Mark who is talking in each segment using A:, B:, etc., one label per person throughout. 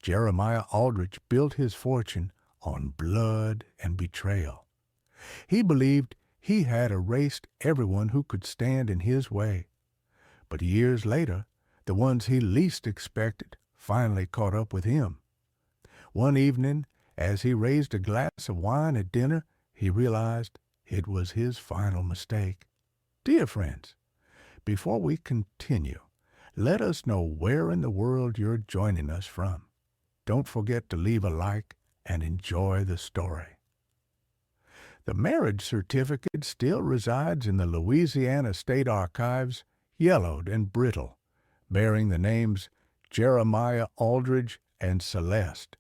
A: Jeremiah Aldrich built his fortune on blood and betrayal. He believed he had erased everyone who could stand in his way. But years later, the ones he least expected finally caught up with him. One evening, as he raised a glass of wine at dinner, he realized it was his final mistake. Dear friends, before we continue, let us know where in the world you're joining us from. Don't forget to leave a like and enjoy the story. The marriage certificate still resides in the Louisiana State Archives, yellowed and brittle, bearing the names Jeremiah Aldrich and Celeste,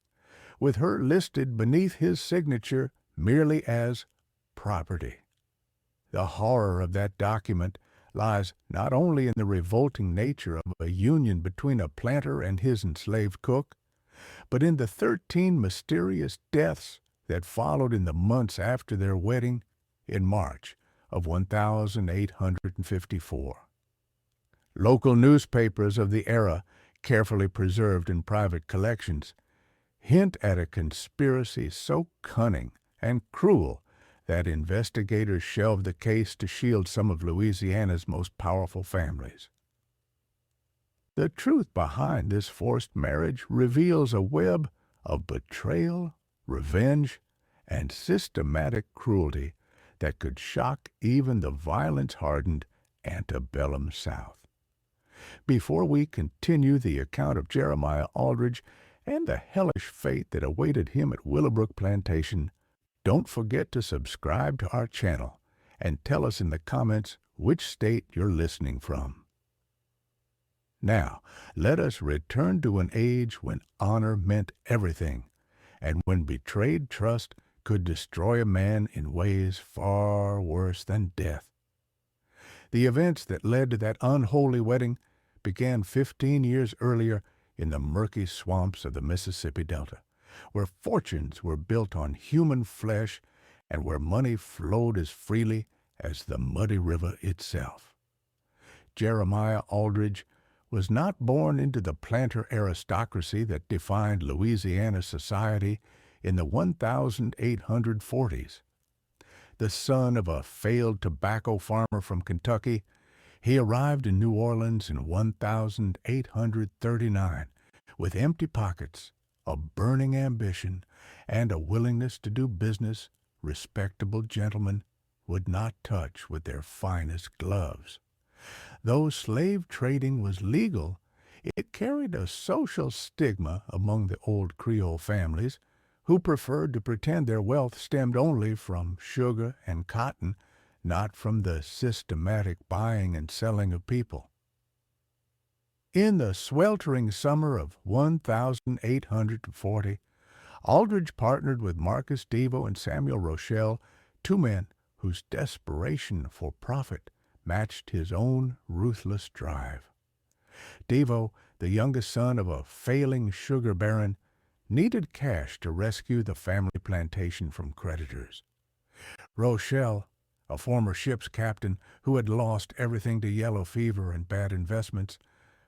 A: with her listed beneath his signature merely as property. The horror of that document lies not only in the revolting nature of a union between a planter and his enslaved cook, but in the 13 mysterious deaths that followed in the months after their wedding in March of 1854. Local newspapers of the era, carefully preserved in private collections, hint at a conspiracy so cunning and cruel that investigators shelved the case to shield some of Louisiana's most powerful families. The truth behind this forced marriage reveals a web of betrayal, revenge, and systematic cruelty that could shock even the violence-hardened antebellum South. Before we continue the account of Jeremiah Aldrich and the hellish fate that awaited him at Willowbrook Plantation, don't forget to subscribe to our channel and tell us in the comments which state you're listening from. Now, let us return to an age when honor meant everything, and when betrayed trust could destroy a man in ways far worse than death. The events that led to that unholy wedding began 15 years earlier in the murky swamps of the Mississippi Delta, where fortunes were built on human flesh and where money flowed as freely as the muddy river itself. Jeremiah Aldrich was not born into the planter aristocracy that defined Louisiana society in the 1840s. The son of a failed tobacco farmer from Kentucky, he arrived in New Orleans in 1839 with empty pockets, a burning ambition, and a willingness to do business respectable gentlemen would not touch with their finest gloves. Though slave trading was legal, it carried a social stigma among the old Creole families who preferred to pretend their wealth stemmed only from sugar and cotton, not from the systematic buying and selling of people. In the sweltering summer of 1840, Aldrich partnered with Marcus Devo and Samuel Rochelle, two men whose desperation for profit matched his own ruthless drive. Devo, the youngest son of a failing sugar baron, needed cash to rescue the family plantation from creditors. Rochelle, a former ship's captain who had lost everything to yellow fever and bad investments,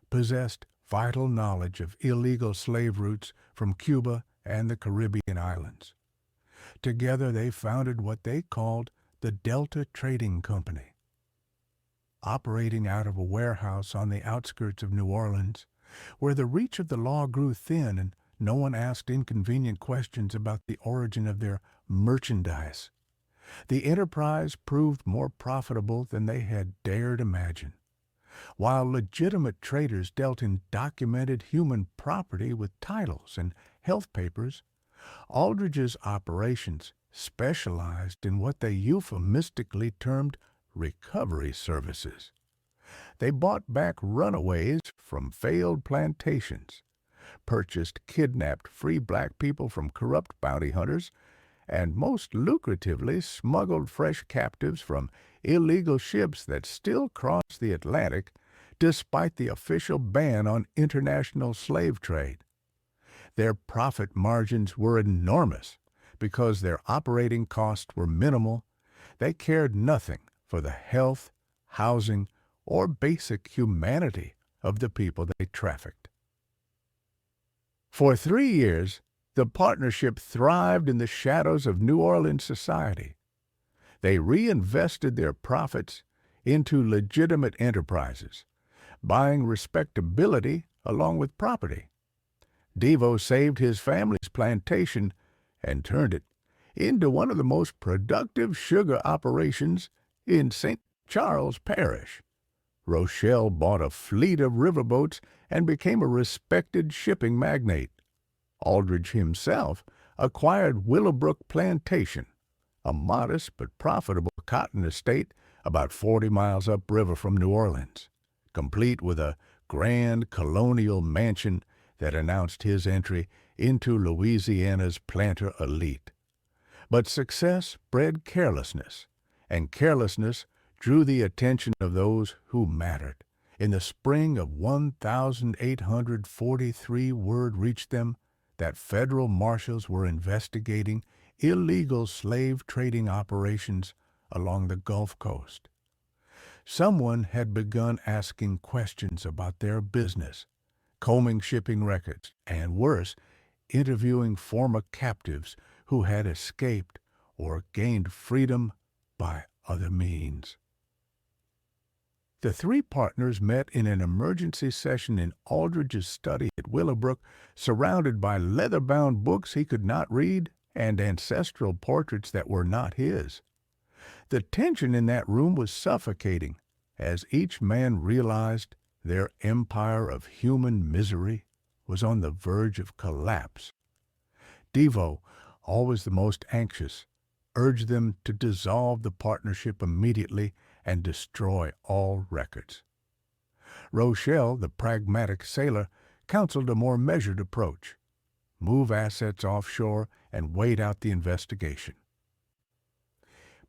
A: possessed vital knowledge of illegal slave routes from Cuba and the Caribbean islands. Together they founded what they called the Delta Trading Company. Operating out of a warehouse on the outskirts of New Orleans, where the reach of the law grew thin and no one asked inconvenient questions about the origin of their merchandise, the enterprise proved more profitable than they had dared imagine. While legitimate traders dealt in documented human property with titles and health papers, Aldrich's operations specialized in what they euphemistically termed recovery services. They bought back runaways from failed plantations, purchased kidnapped free black people from corrupt bounty hunters, and most lucratively smuggled fresh captives from illegal ships that still crossed the Atlantic despite the official ban on international slave trade. Their profit margins were enormous because their operating costs were minimal. They cared nothing for the health, housing, or basic humanity of the people they trafficked. For 3 years, the partnership thrived in the shadows of New Orleans society. They reinvested their profits into legitimate enterprises, buying respectability along with property. Devo saved his family's plantation and turned it into one of the most productive sugar operations in St. Charles Parish. Rochelle bought a fleet of riverboats and became a respected shipping magnate. Aldrich himself acquired Willowbrook Plantation, a modest but profitable cotton estate about 40 miles upriver from New Orleans, complete with a grand colonial mansion that announced his entry into Louisiana's planter elite. But success bred carelessness, and carelessness drew the attention of those who mattered. In the spring of 1843, word reached them that federal marshals were investigating illegal slave trading operations along the Gulf Coast. Someone had begun asking questions about their business, combing shipping records, and worse, interviewing former captives who had escaped or gained freedom by other means. The three partners met in an emergency session in Aldrich's study at Willowbrook, surrounded by leather-bound books he could not read and ancestral portraits that were not his. The tension in that room was suffocating, as each man realized their empire of human misery was on the verge of collapse. Devo, always the most anxious, urged them to dissolve the partnership immediately and destroy all records. Rochelle, the pragmatic sailor, counseled a more measured approach: move assets offshore and wait out the investigation.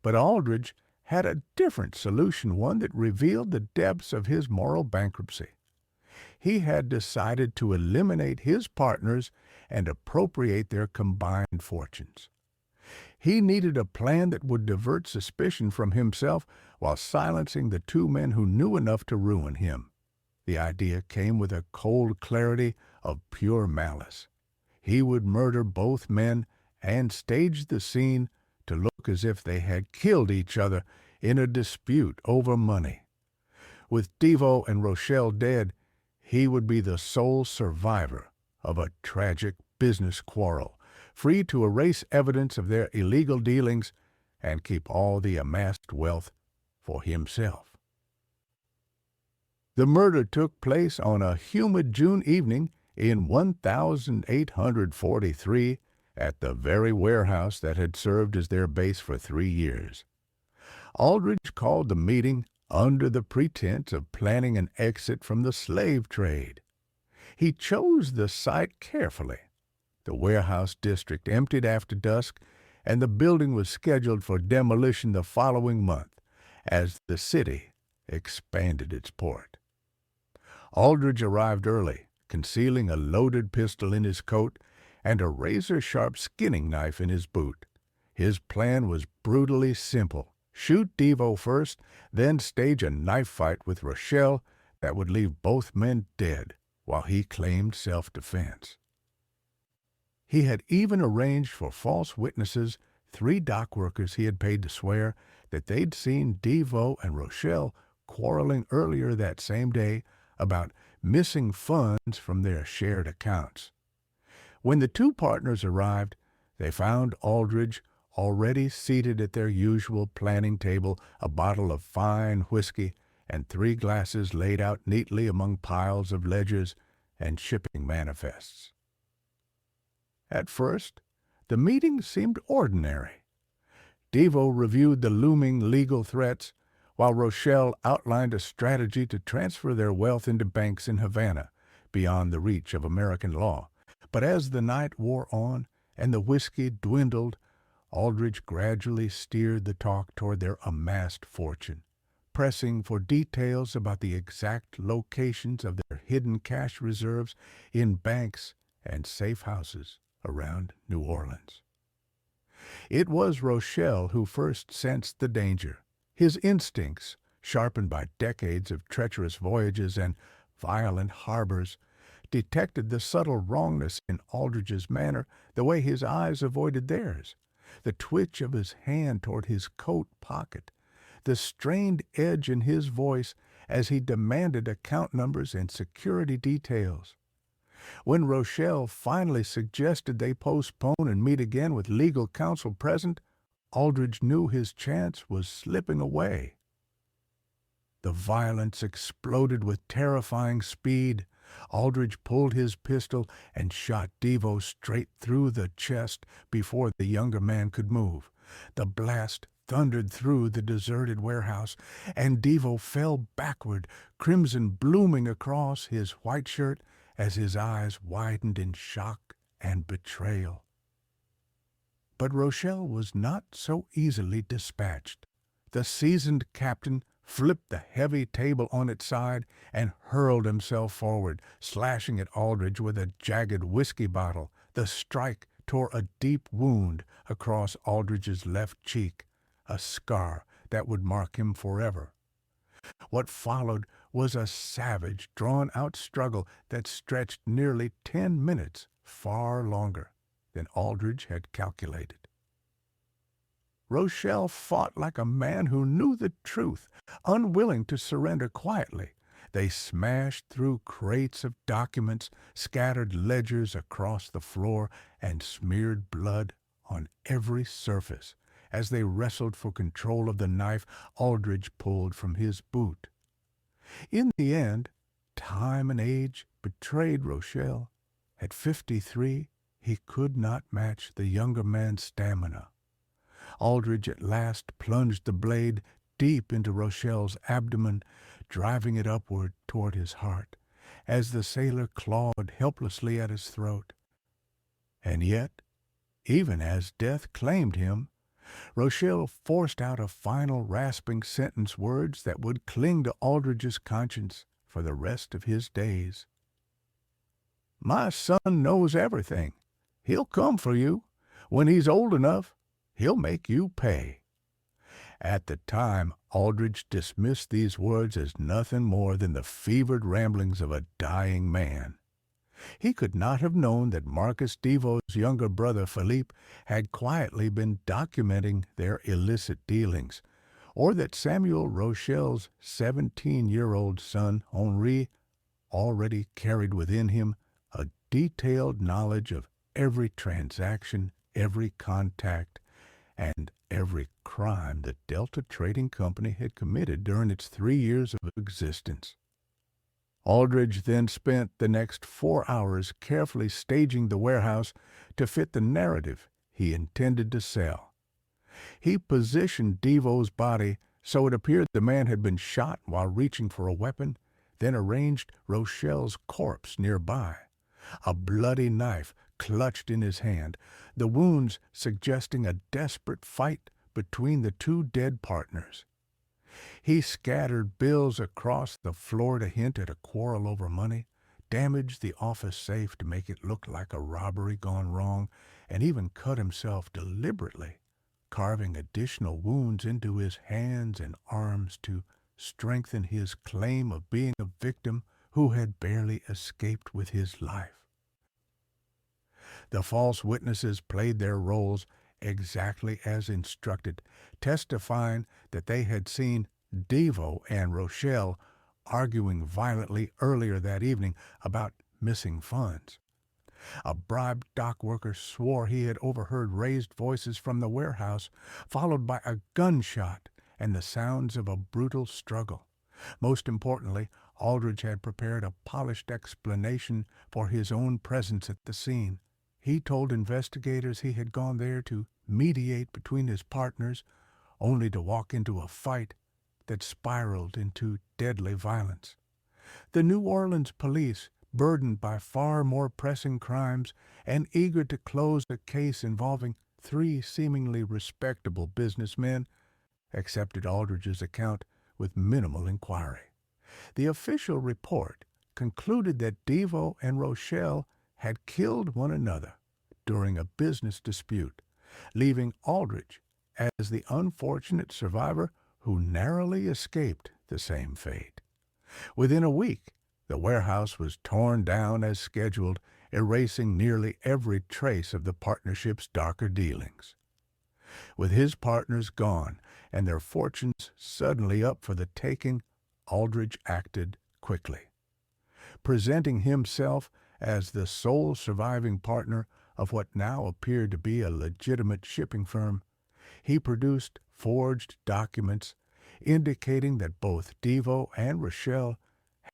A: But Aldrich had a different solution, one that revealed the depths of his moral bankruptcy. He had decided to eliminate his partners and appropriate their combined fortunes. He needed a plan that would divert suspicion from himself while silencing the two men who knew enough to ruin him. The idea came with a cold clarity of pure malice. He would murder both men and stage the scene to look as if they had killed each other in a dispute over money. With Devo and Rochelle dead, he would be the sole survivor of a tragic business quarrel, free to erase evidence of their illegal dealings and keep all the amassed wealth for himself. The murder took place on a humid June evening in 1843 at the very warehouse that had served as their base for 3 years. Aldrich called the meeting under the pretense of planning an exit from the slave trade. He chose the site carefully. The warehouse district emptied after dusk, and the building was scheduled for demolition the following month as the city expanded its port. Aldrich arrived early, concealing a loaded pistol in his coat and a razor-sharp skinning knife in his boot. His plan was brutally simple: shoot Devo first, then stage a knife fight with Rochelle that would leave both men dead while he claimed self-defense. He had even arranged for false witnesses, 3 dock workers he had paid to swear that they'd seen Devo and Rochelle quarreling earlier that same day about missing funds from their shared accounts. When the two partners arrived, they found Aldrich already seated at their usual planning table, a bottle of fine whiskey and 3 glasses laid out neatly among piles of ledgers and shipping manifests. At first, the meeting seemed ordinary. Devo reviewed the looming legal threats, while Rochelle outlined a strategy to transfer their wealth into banks in Havana, beyond the reach of American law. But as the night wore on and the whiskey dwindled, Aldrich gradually steered the talk toward their amassed fortune, pressing for details about the exact locations of their hidden cash reserves in banks and safe houses around New Orleans. It was Rochelle who first sensed the danger. His instincts, sharpened by decades of treacherous voyages and violent harbors, detected the subtle wrongness in Aldridge's manner, the way his eyes avoided theirs, the twitch of his hand toward his coat pocket, the strained edge in his voice as he demanded account numbers and security details. When Rochelle finally suggested they postpone and meet again with legal counsel present, Aldridge knew his chance was slipping away. The violence exploded with terrifying speed. Aldridge pulled his pistol and shot Devo straight through the chest before the younger man could move. The blast thundered through the deserted warehouse, and Devo fell backward, crimson blooming across his white shirt as his eyes widened in shock and betrayal. But Rochelle was not so easily dispatched. The seasoned captain flipped the heavy table on its side and hurled himself forward, slashing at Aldridge with a jagged whiskey bottle. The strike tore a deep wound across Aldridge's left cheek, a scar that would mark him forever. What followed was a savage, drawn-out struggle that stretched nearly 10 minutes, far longer than Aldridge had calculated. Rochelle fought like a man who knew the truth, unwilling to surrender quietly. They smashed through crates of documents, scattered ledgers across the floor, and smeared blood on every surface as they wrestled for control of the knife Aldridge pulled from his boot. In the end, time and age betrayed Rochelle. At 53, he could not match the younger man's stamina. Aldridge at last plunged the blade deep into Rochelle's abdomen, driving it upward toward his heart, as the sailor clawed helplessly at his throat. And yet, even as death claimed him, Rochelle forced out a final rasping sentence, words that would cling to Aldridge's conscience for the rest of his days. "My son knows everything. He'll come for you. When he's old enough, he'll make you pay." At the time, Aldridge dismissed these words as nothing more than the fevered ramblings of a dying man. He could not have known that Marcus Devo's younger brother Philippe had quietly been documenting their illicit dealings, or that Samuel Rochelle's 17-year-old son, Henri, already carried within him a detailed knowledge of every transaction, every contact, and every crime the Delta Trading Company had committed during its 3 years of existence. Aldridge then spent the next 4 hours carefully staging the warehouse to fit the narrative he intended to sell. He positioned Devo's body so it appeared the man had been shot while reaching for a weapon, then arranged Rochelle's corpse nearby, a bloody knife clutched in his hand, the wounds suggesting a desperate fight between the two dead partners. He scattered bills across the floor to hint at a quarrel over money, damaged the office safe to make it look like a robbery gone wrong, and even cut himself deliberately, carving additional wounds into his hands and arms to strengthen his claim of being a victim who had barely escaped with his life. The false witnesses played their roles exactly as instructed, testifying that they had seen Devo and Rochelle arguing violently earlier that evening about missing funds. A bribed dock worker swore he had overheard raised voices from the warehouse, followed by a gunshot and the sounds of a brutal struggle. Most importantly, Aldridge had prepared a polished explanation for his own presence at the scene. He told investigators he had gone there to mediate between his partners, only to walk into a fight that spiraled into deadly violence. The New Orleans police, burdened by far more pressing crimes and eager to close a case involving 3 seemingly respectable businessmen, accepted Aldridge's account with minimal inquiry. The official report concluded that Devo and Rochelle had killed one another during a business dispute, leaving Aldridge as the unfortunate survivor who narrowly escaped the same fate. Within a week, The warehouse was torn down as scheduled, erasing nearly every trace of the partnership's darker dealings. With his partners gone and their fortunes suddenly up for the taking, Aldrich acted quickly. Presenting himself as the sole surviving partner of what now appeared to be a legitimate shipping firm, he produced forged documents indicating that both Devo and Rochelle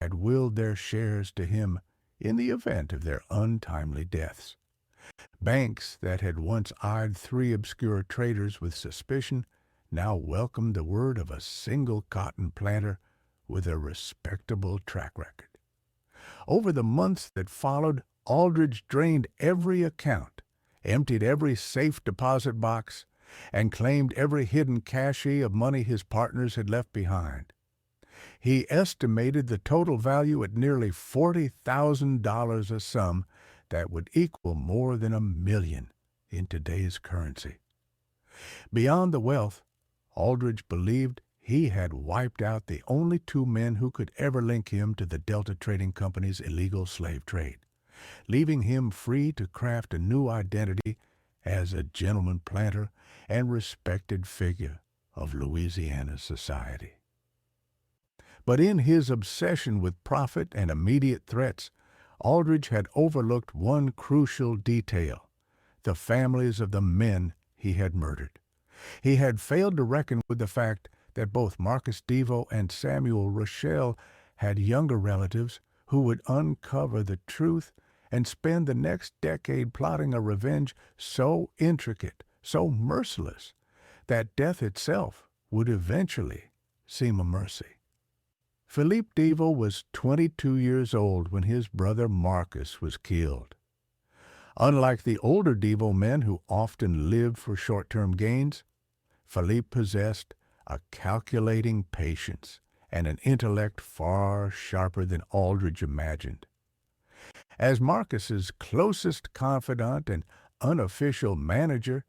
A: had willed their shares to him in the event of their untimely deaths. Banks that had once eyed three obscure traders with suspicion now welcomed the word of a single cotton planter with a respectable track record. Over the months that followed, Aldrich drained every account, emptied every safe deposit box, and claimed every hidden cachee of money his partners had left behind. He estimated the total value at nearly $40,000, a sum that would equal more than $1 million in today's currency. Beyond the wealth, Aldrich believed he had wiped out the only two men who could ever link him to the Delta Trading Company's illegal slave trade, leaving him free to craft a new identity as a gentleman planter and respected figure of Louisiana society. But in his obsession with profit and immediate threats, Aldrich had overlooked one crucial detail: the families of the men he had murdered. He had failed to reckon with the fact that both Marcus Devo and Samuel Rochelle had younger relatives who would uncover the truth and spend the next decade plotting a revenge so intricate, so merciless, that death itself would eventually seem a mercy. Philippe Devo was 22 years old when his brother Marcus was killed. Unlike the older Devo men who often lived for short-term gains, Philippe possessed a calculating patience and an intellect far sharper than Aldrich imagined. As Marcus's closest confidant and unofficial manager,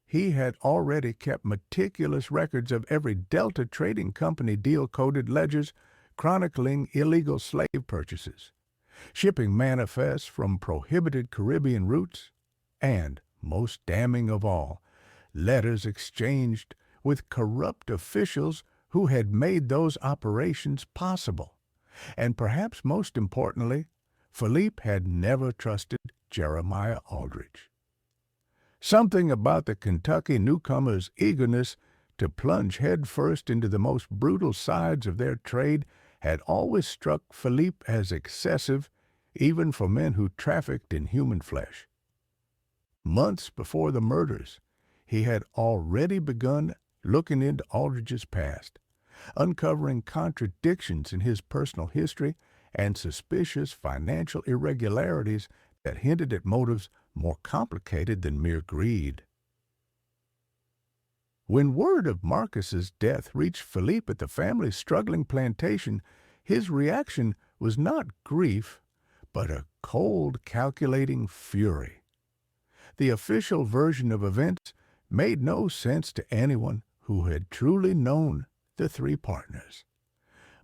A: he had already kept meticulous records of every Delta Trading Company deal-coded ledgers chronicling illegal slave purchases, shipping manifests from prohibited Caribbean routes, and, most damning of all, letters exchanged with corrupt officials who had made those operations possible. And perhaps most importantly, Philippe had never trusted Jeremiah Aldrich. Something about the Kentucky newcomer's eagerness to plunge headfirst into the most brutal sides of their trade had always struck Philippe as excessive, even for men who trafficked in human flesh. Months before the murders, he had already begun looking into Aldrich's past, uncovering contradictions in his personal history and suspicious financial irregularities that hinted at motives more complicated than mere greed. When word of Marcus's death reached Philippe at the family's struggling plantation, his reaction was not grief, but a cold, calculating fury. The official version of events made no sense to anyone who had truly known the three partners.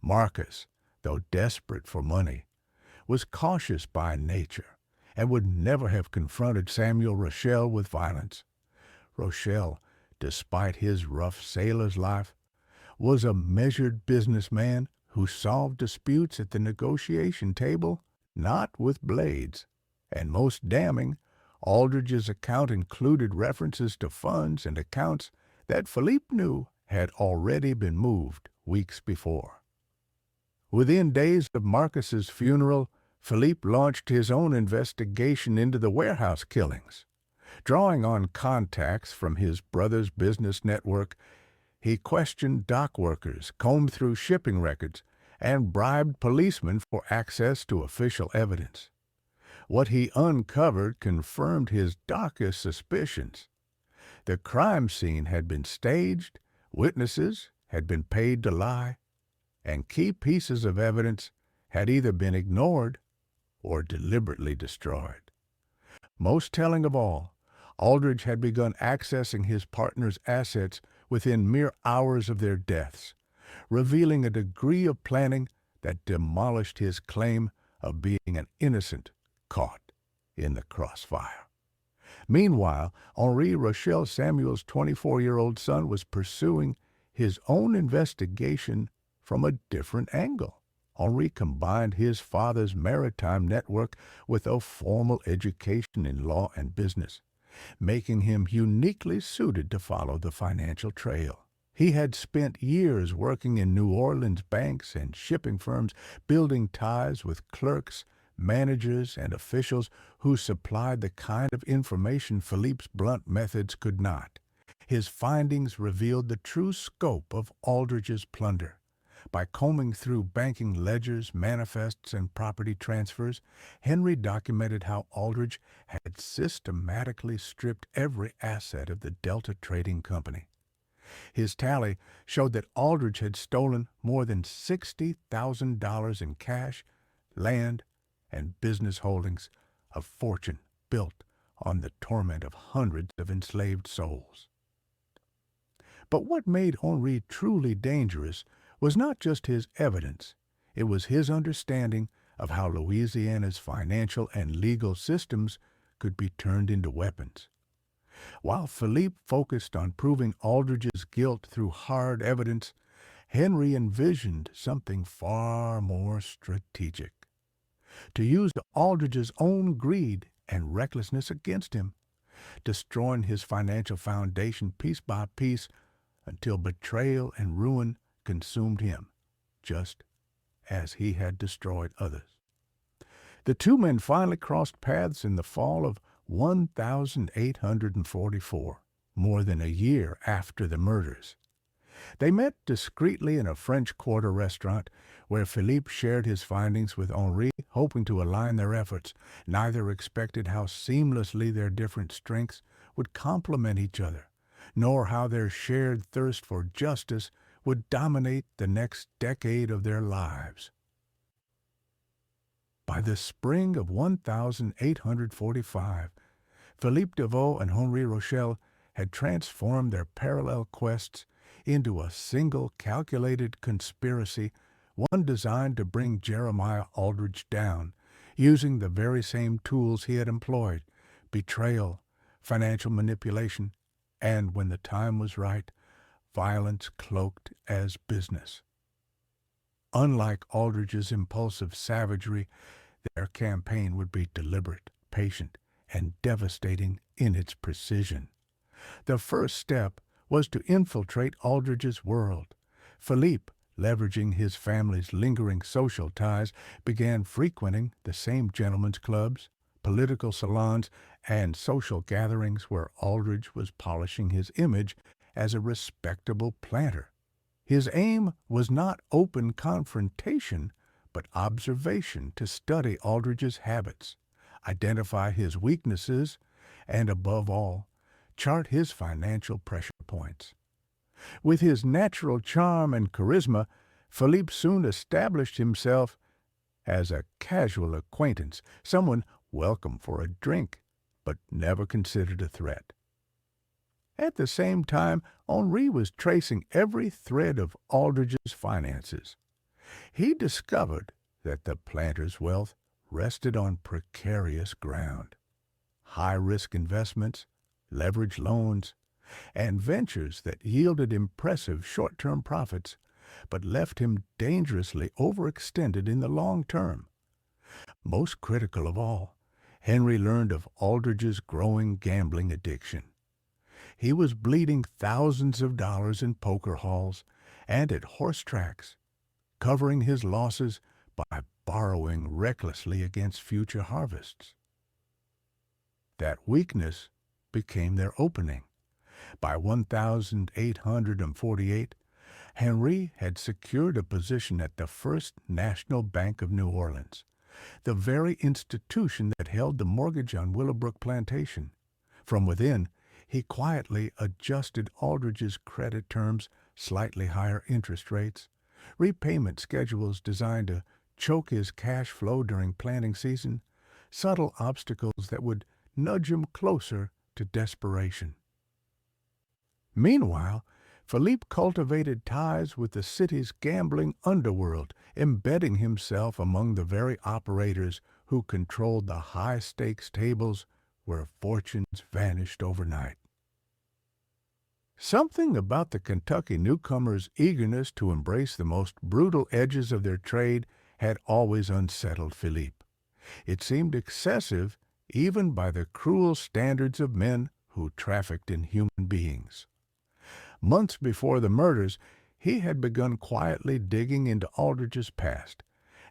A: Marcus, though desperate for money, was cautious by nature and would never have confronted Samuel Rochelle with violence. Rochelle, despite his rough sailor's life, was a measured businessman who solved disputes at the negotiation table, not with blades. And most damning, Aldrich's account included references to funds and accounts that Philippe knew had already been moved weeks before. Within days of Marcus's funeral, Philippe launched his own investigation into the warehouse killings. Drawing on contacts from his brother's business network, he questioned dock workers, combed through shipping records, and bribed policemen for access to official evidence. What he uncovered confirmed his darkest suspicions. The crime scene had been staged, witnesses had been paid to lie, and key pieces of evidence had either been ignored or deliberately destroyed. Most telling of all, Aldrich had begun accessing his partner's assets within mere hours of their deaths, revealing a degree of planning that demolished his claim of being an innocent caught in the crossfire. Meanwhile, Henri Rochelle Samuel's 24-year-old son was pursuing his own investigation from a different angle. Henri combined his father's maritime network with a formal education in law and business, making him uniquely suited to follow the financial trail. He had spent years working in New Orleans banks and shipping firms, building ties with clerks, managers, and officials who supplied the kind of information Philippe's blunt methods could not. His findings revealed the true scope of Aldrich's plunder. By combing through banking ledgers, manifests, and property transfers, Henry documented how Aldrich had systematically stripped every asset of the Delta Trading Company. His tally showed that Aldrich had stolen more than $60,000 in cash, land, and business holdings, a fortune built on the torment of hundreds of enslaved souls. But what made Henri truly dangerous was not just his evidence, it was his understanding of how Louisiana's financial and legal systems could be turned into weapons. While Philippe focused on proving Aldrich's guilt through hard evidence, Henry envisioned something far more strategic. To use Aldrich's own greed and recklessness against him, destroying his financial foundation piece by piece until betrayal and ruin consumed him, just as he had destroyed others. The two men finally crossed paths in the fall of 1844, more than a year after the murders. They met discreetly in a French Quarter restaurant where Philippe shared his findings with Henri, hoping to align their efforts. Neither expected how seamlessly their different strengths would complement each other, nor how their shared thirst for justice would dominate the next decade of their lives. By the spring of 1845, Philippe Deveau and Henri Rochelle had transformed their parallel quests into a single calculated conspiracy, one designed to bring Jeremiah Aldrich down, using the very same tools he had employed: betrayal, financial manipulation, and, when the time was right, violence cloaked as business. Unlike Aldrich's impulsive savagery, their campaign would be deliberate, patient, and devastating in its precision. The first step was to infiltrate Aldrich's world. Philippe, leveraging his family's lingering social ties, began frequenting the same gentlemen's clubs, political salons, and social gatherings where Aldrich was polishing his image as a respectable planter. His aim was not open confrontation, but observation to study Aldrich's habits, identify his weaknesses, and, above all, chart his financial pressure points. With his natural charm and charisma, Philippe soon established himself as a casual acquaintance, someone welcome for a drink, but never considered a threat. At the same time, Henri was tracing every thread of Aldrich's finances. He discovered that the planter's wealth rested on precarious ground. High-risk investments, leveraged loans, and ventures that yielded impressive short-term profits, but left him dangerously overextended in the long term. Most critical of all, Henry learned of Aldrich's growing gambling addiction. He was bleeding thousands of dollars in poker halls and at horse tracks, covering his losses by borrowing recklessly against future harvests. That weakness became their opening. By 1848, Henry had secured a position at the First National Bank of New Orleans, the very institution that held the mortgage on Willowbrook Plantation. From within, he quietly adjusted Aldrich's credit terms, slightly higher interest rates, repayment schedules designed to choke his cash flow during planting season, subtle obstacles that would nudge him closer to desperation. Meanwhile, Philippe cultivated ties with the city's gambling underworld, embedding himself among the very operators who controlled the high-stakes tables where fortunes vanished overnight. Something about the Kentucky newcomer's eagerness to embrace the most brutal edges of their trade had always unsettled Philippe. It seemed excessive even by the cruel standards of men who trafficked in human beings. Months before the murders, he had begun quietly digging into Aldrich's past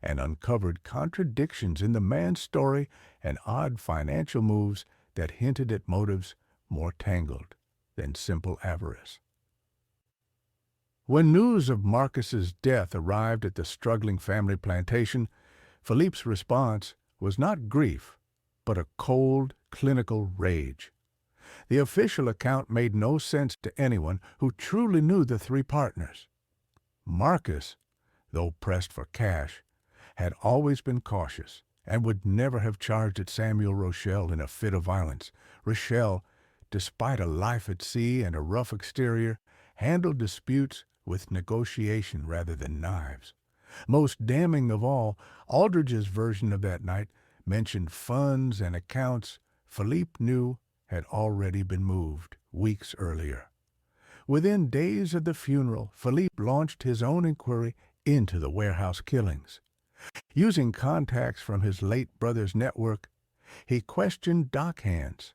A: and uncovered contradictions in the man's story and odd financial moves that hinted at motives more tangled than simple avarice. When news of Marcus's death arrived at the struggling family plantation, Philippe's response was not grief, but a cold, clinical rage. The official account made no sense to anyone who truly knew the three partners. Marcus, though pressed for cash, had always been cautious and would never have charged at Samuel Rochelle in a fit of violence. Rochelle, despite a life at sea and a rough exterior, handled disputes with negotiation rather than knives. Most damning of all, Aldrich's version of that night mentioned funds and accounts Philippe knew had already been moved weeks earlier. Within days of the funeral, Philippe launched his own inquiry into the warehouse killings. Using contacts from his late brother's network, he questioned dockhands,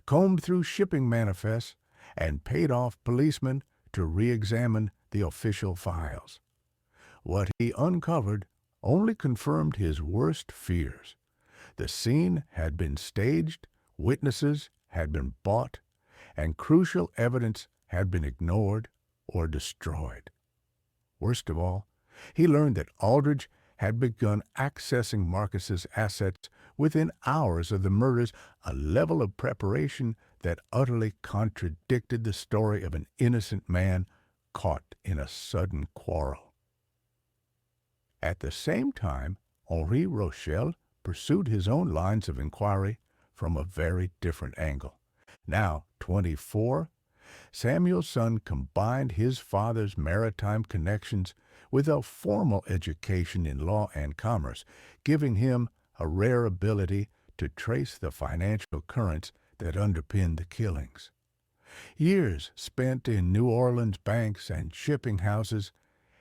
A: combed through shipping manifests, and paid off policemen to re-examine the official files. What he uncovered only confirmed his worst fears. The scene had been staged, witnesses had been bought, and crucial evidence had been ignored or destroyed. Worst of all, he learned that Aldrich had begun accessing Marcus's assets within hours of the murders, a level of preparation that utterly contradicted the story of an innocent man caught in a sudden quarrel. At the same time, Henri Rochelle pursued his own lines of inquiry from a very different angle. Now 24, Samuel's son combined his father's maritime connections with a formal education in law and commerce, giving him a rare ability to trace the financial currents that underpinned the killings. Years spent in New Orleans banks and shipping houses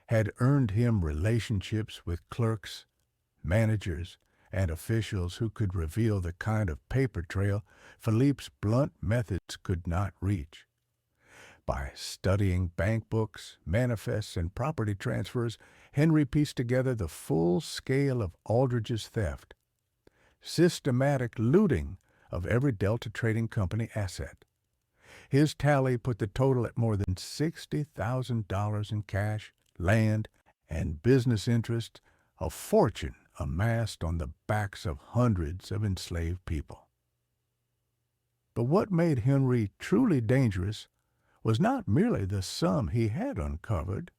A: had earned him relationships with clerks, managers, and officials who could reveal the kind of paper trail Philippe's blunt methods could not reach. By studying bank books, manifests, and property transfers, Henry pieced together the full scale of Aldrich's theft. Systematic looting of every Delta Trading Company asset. His tally put the total at more than $60,000 in cash, land, and business interests, a fortune amassed on the backs of hundreds of enslaved people. But what made Henry truly dangerous was not merely the sum he had uncovered.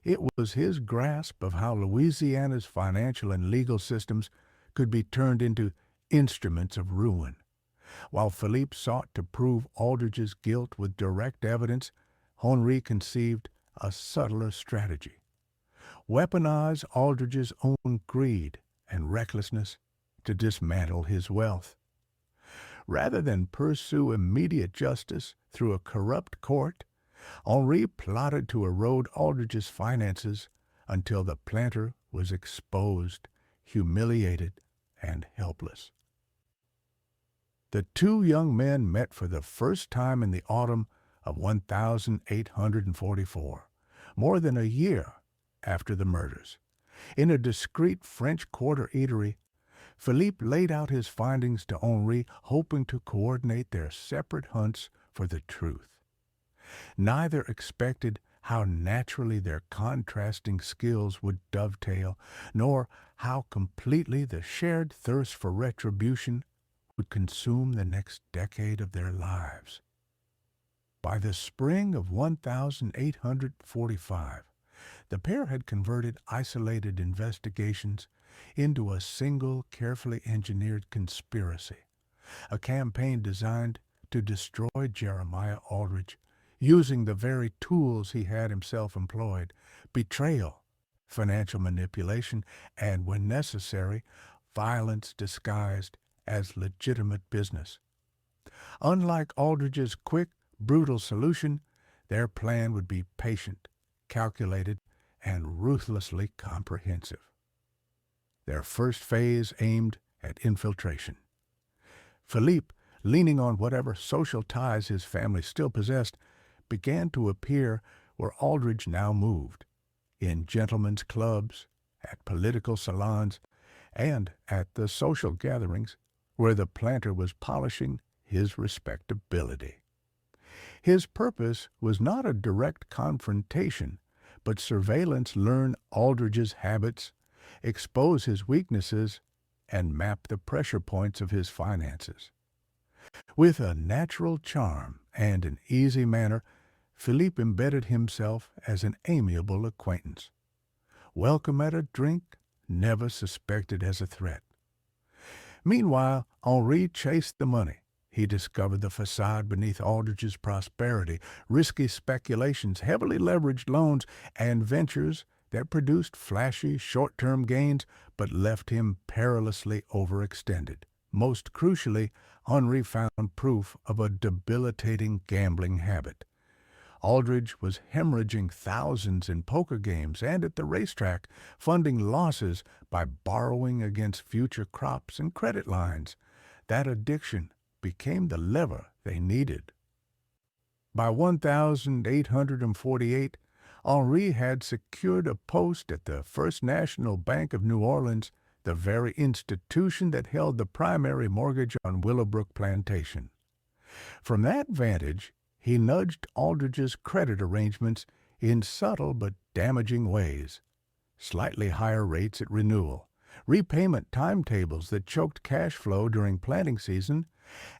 A: It was his grasp of how Louisiana's financial and legal systems could be turned into instruments of ruin. While Philippe sought to prove Aldrich's guilt with direct evidence, Henri conceived a subtler strategy. Weaponize Aldrich's own greed and recklessness to dismantle his wealth. Rather than pursue immediate justice through a corrupt court, Henri plotted to erode Aldrich's finances until the planter was exposed, humiliated, and helpless. The two young men met for the first time in the autumn of 1844, more than a year after the murders. In a discreet French Quarter eatery, Philippe laid out his findings to Henri, hoping to coordinate their separate hunts for the truth. Neither expected how naturally their contrasting skills would dovetail, nor how completely the shared thirst for retribution would consume the next decade of their lives. By the spring of 1845, the pair had converted isolated investigations into a single, carefully engineered conspiracy, a campaign designed to destroy Jeremiah Aldrich using the very tools he had himself employed: betrayal, financial manipulation, and, when necessary, violence disguised as legitimate business. Unlike Aldrich's quick, brutal solution, their plan would be patient, calculated, and ruthlessly comprehensive. Their first phase aimed at infiltration. Philippe, leaning on whatever social ties his family still possessed, began to appear where Aldrich now moved, in gentlemen's clubs, at political salons, and at the social gatherings where the planter was polishing his respectability. His purpose was not a direct confrontation, but surveillance learn Aldrich's habits, expose his weaknesses, and map the pressure points of his finances. With a natural charm and an easy manner, Philippe embedded himself as an amiable acquaintance. Welcome at a drink, never suspected as a threat. Meanwhile, Henri chased the money. He discovered the facade beneath Aldrich's prosperity, risky speculations, heavily leveraged loans, and ventures that produced flashy short-term gains but left him perilously overextended. Most crucially, Henri found proof of a debilitating gambling habit. Aldrich was hemorrhaging thousands in poker games and at the racetrack, funding losses by borrowing against future crops and credit lines. That addiction became the lever they needed. By 1848, Henri had secured a post at the First National Bank of New Orleans, the very institution that held the primary mortgage on Willowbrook Plantation. From that vantage, he nudged Aldrich's credit arrangements in subtle but damaging ways. Slightly higher rates at renewal, repayment timetables that choked cash flow during planting season,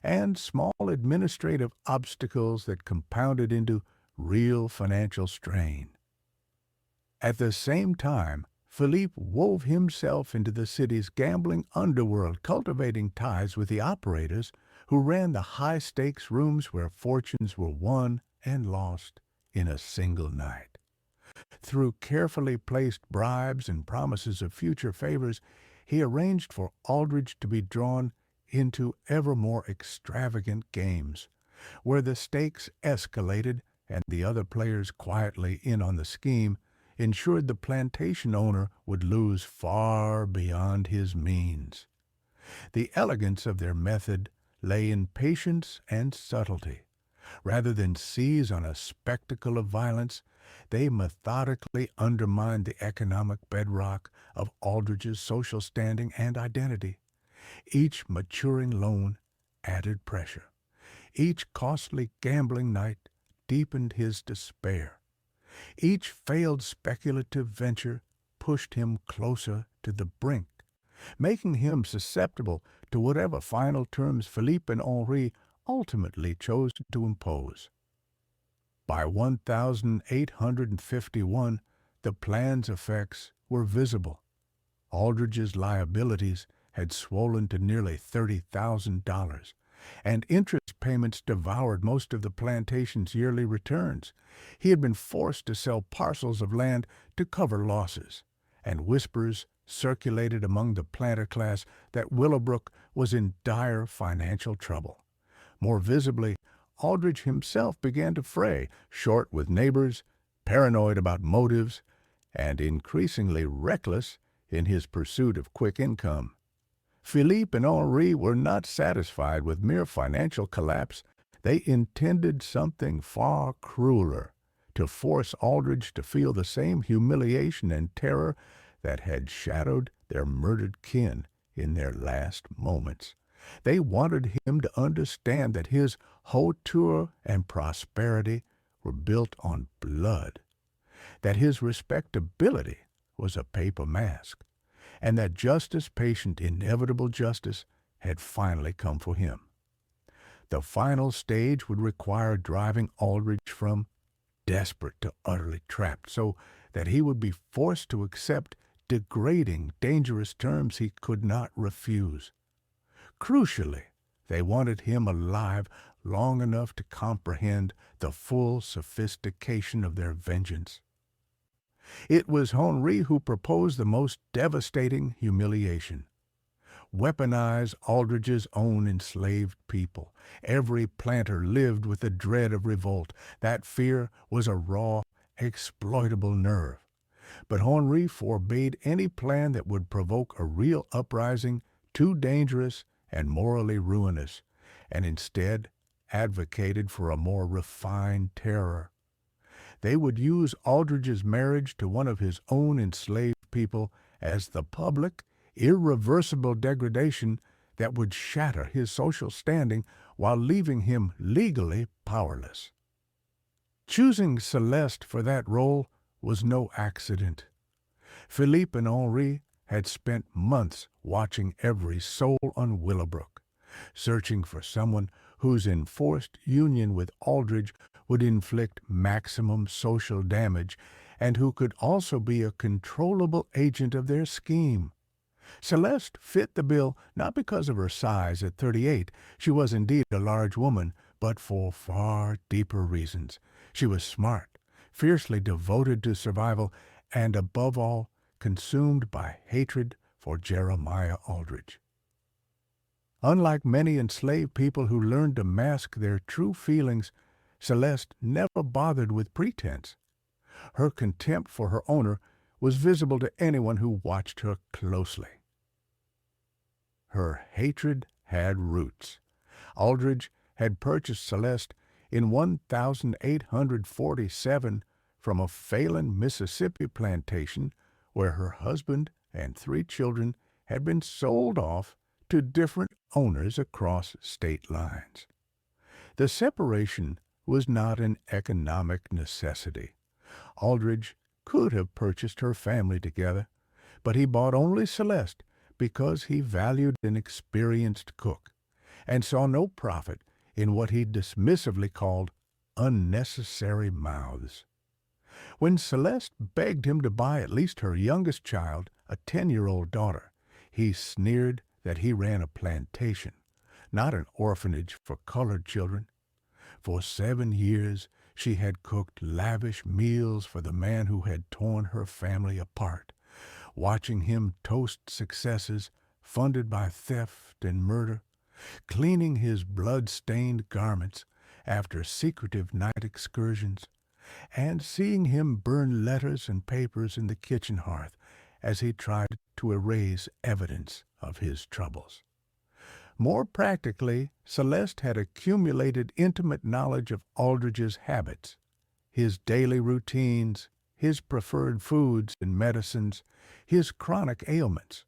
A: and small administrative obstacles that compounded into real financial strain. At the same time, Philippe wove himself into the city's gambling underworld, cultivating ties with the operators who ran the high-stakes rooms where fortunes were won and lost in a single night. Through carefully placed bribes and promises of future favors, he arranged for Aldrich to be drawn into ever more extravagant games, where the stakes escalated and the other players quietly in on the scheme ensured the plantation owner would lose far beyond his means. The elegance of their method lay in patience and subtlety. Rather than seize on a spectacle of violence, they methodically undermined the economic bedrock of Aldrich's social standing and identity. Each maturing loan added pressure. Each costly gambling night deepened his despair. Each failed speculative venture pushed him closer to the brink, making him susceptible to whatever final terms Philippe and Henri ultimately chose to impose. By 1851, the plan's effects were visible. Aldrich's liabilities had swollen to nearly $30,000, and interest payments devoured most of the plantation's yearly returns. He had been forced to sell parcels of land to cover losses, and whispers circulated among the planter class that Willowbrook was in dire financial trouble. More visibly, Aldrich himself began to fray, short with neighbors, paranoid about motives, and increasingly reckless in his pursuit of quick income. Philippe and Henri were not satisfied with mere financial collapse. They intended something far crueler, to force Aldrich to feel the same humiliation and terror that had shadowed their murdered kin in their last moments. They wanted him to understand that his hauteur and prosperity were built on blood, that his respectability was a paper mask, and that justice, patient, inevitable justice, had finally come for him. The final stage would require driving Aldrich from desperate to utterly trapped, so that he would be forced to accept degrading, dangerous terms he could not refuse. Crucially, they wanted him alive long enough to comprehend the full sophistication of their vengeance. It was Henri who proposed the most devastating humiliation. Weaponize Aldrich's own enslaved people. Every planter lived with the dread of revolt. That fear was a raw, exploitable nerve. But Henri forbade any plan that would provoke a real uprising too dangerous and morally ruinous, and instead advocated for a more refined terror. They would use Aldrich's marriage to one of his own enslaved people as the public, irreversible degradation that would shatter his social standing while leaving him legally powerless. Choosing Celeste for that role was no accident. Philippe and Henri had spent months watching every soul on Willowbrook, searching for someone whose enforced union with Aldrich would inflict maximum social damage and who could also be a controllable agent of their scheme. Celeste fit the bill not because of her size at 38. She was indeed a large woman, but for far deeper reasons. She was smart, fiercely devoted to survival, and above all, consumed by hatred for Jeremiah Aldrich. Unlike many enslaved people who learned to mask their true feelings, Celeste never bothered with pretense. Her contempt for her owner was visible to anyone who watched her closely. Her hatred had roots. Aldrich had purchased Celeste in 1847 from a Phelan, Mississippi plantation where her husband and 3 children had been sold off to different owners across state lines. The separation was not an economic necessity. Aldrich could have purchased her family together, but he bought only Celeste because he valued an experienced cook and saw no profit in what he dismissively called unnecessary mouths. When Celeste begged him to buy at least her youngest child, a 10-year-old daughter, he sneered that he ran a plantation, not an orphanage for colored children. For 7 years she had cooked lavish meals for the man who had torn her family apart, watching him toast successes funded by theft and murder, cleaning his blood-stained garments after secretive night excursions, and seeing him burn letters and papers in the kitchen hearth as he tried to erase evidence of his troubles. More practically, Celeste had accumulated intimate knowledge of Aldrich's habits, his daily routines, his preferred foods and medicines, his chronic ailments,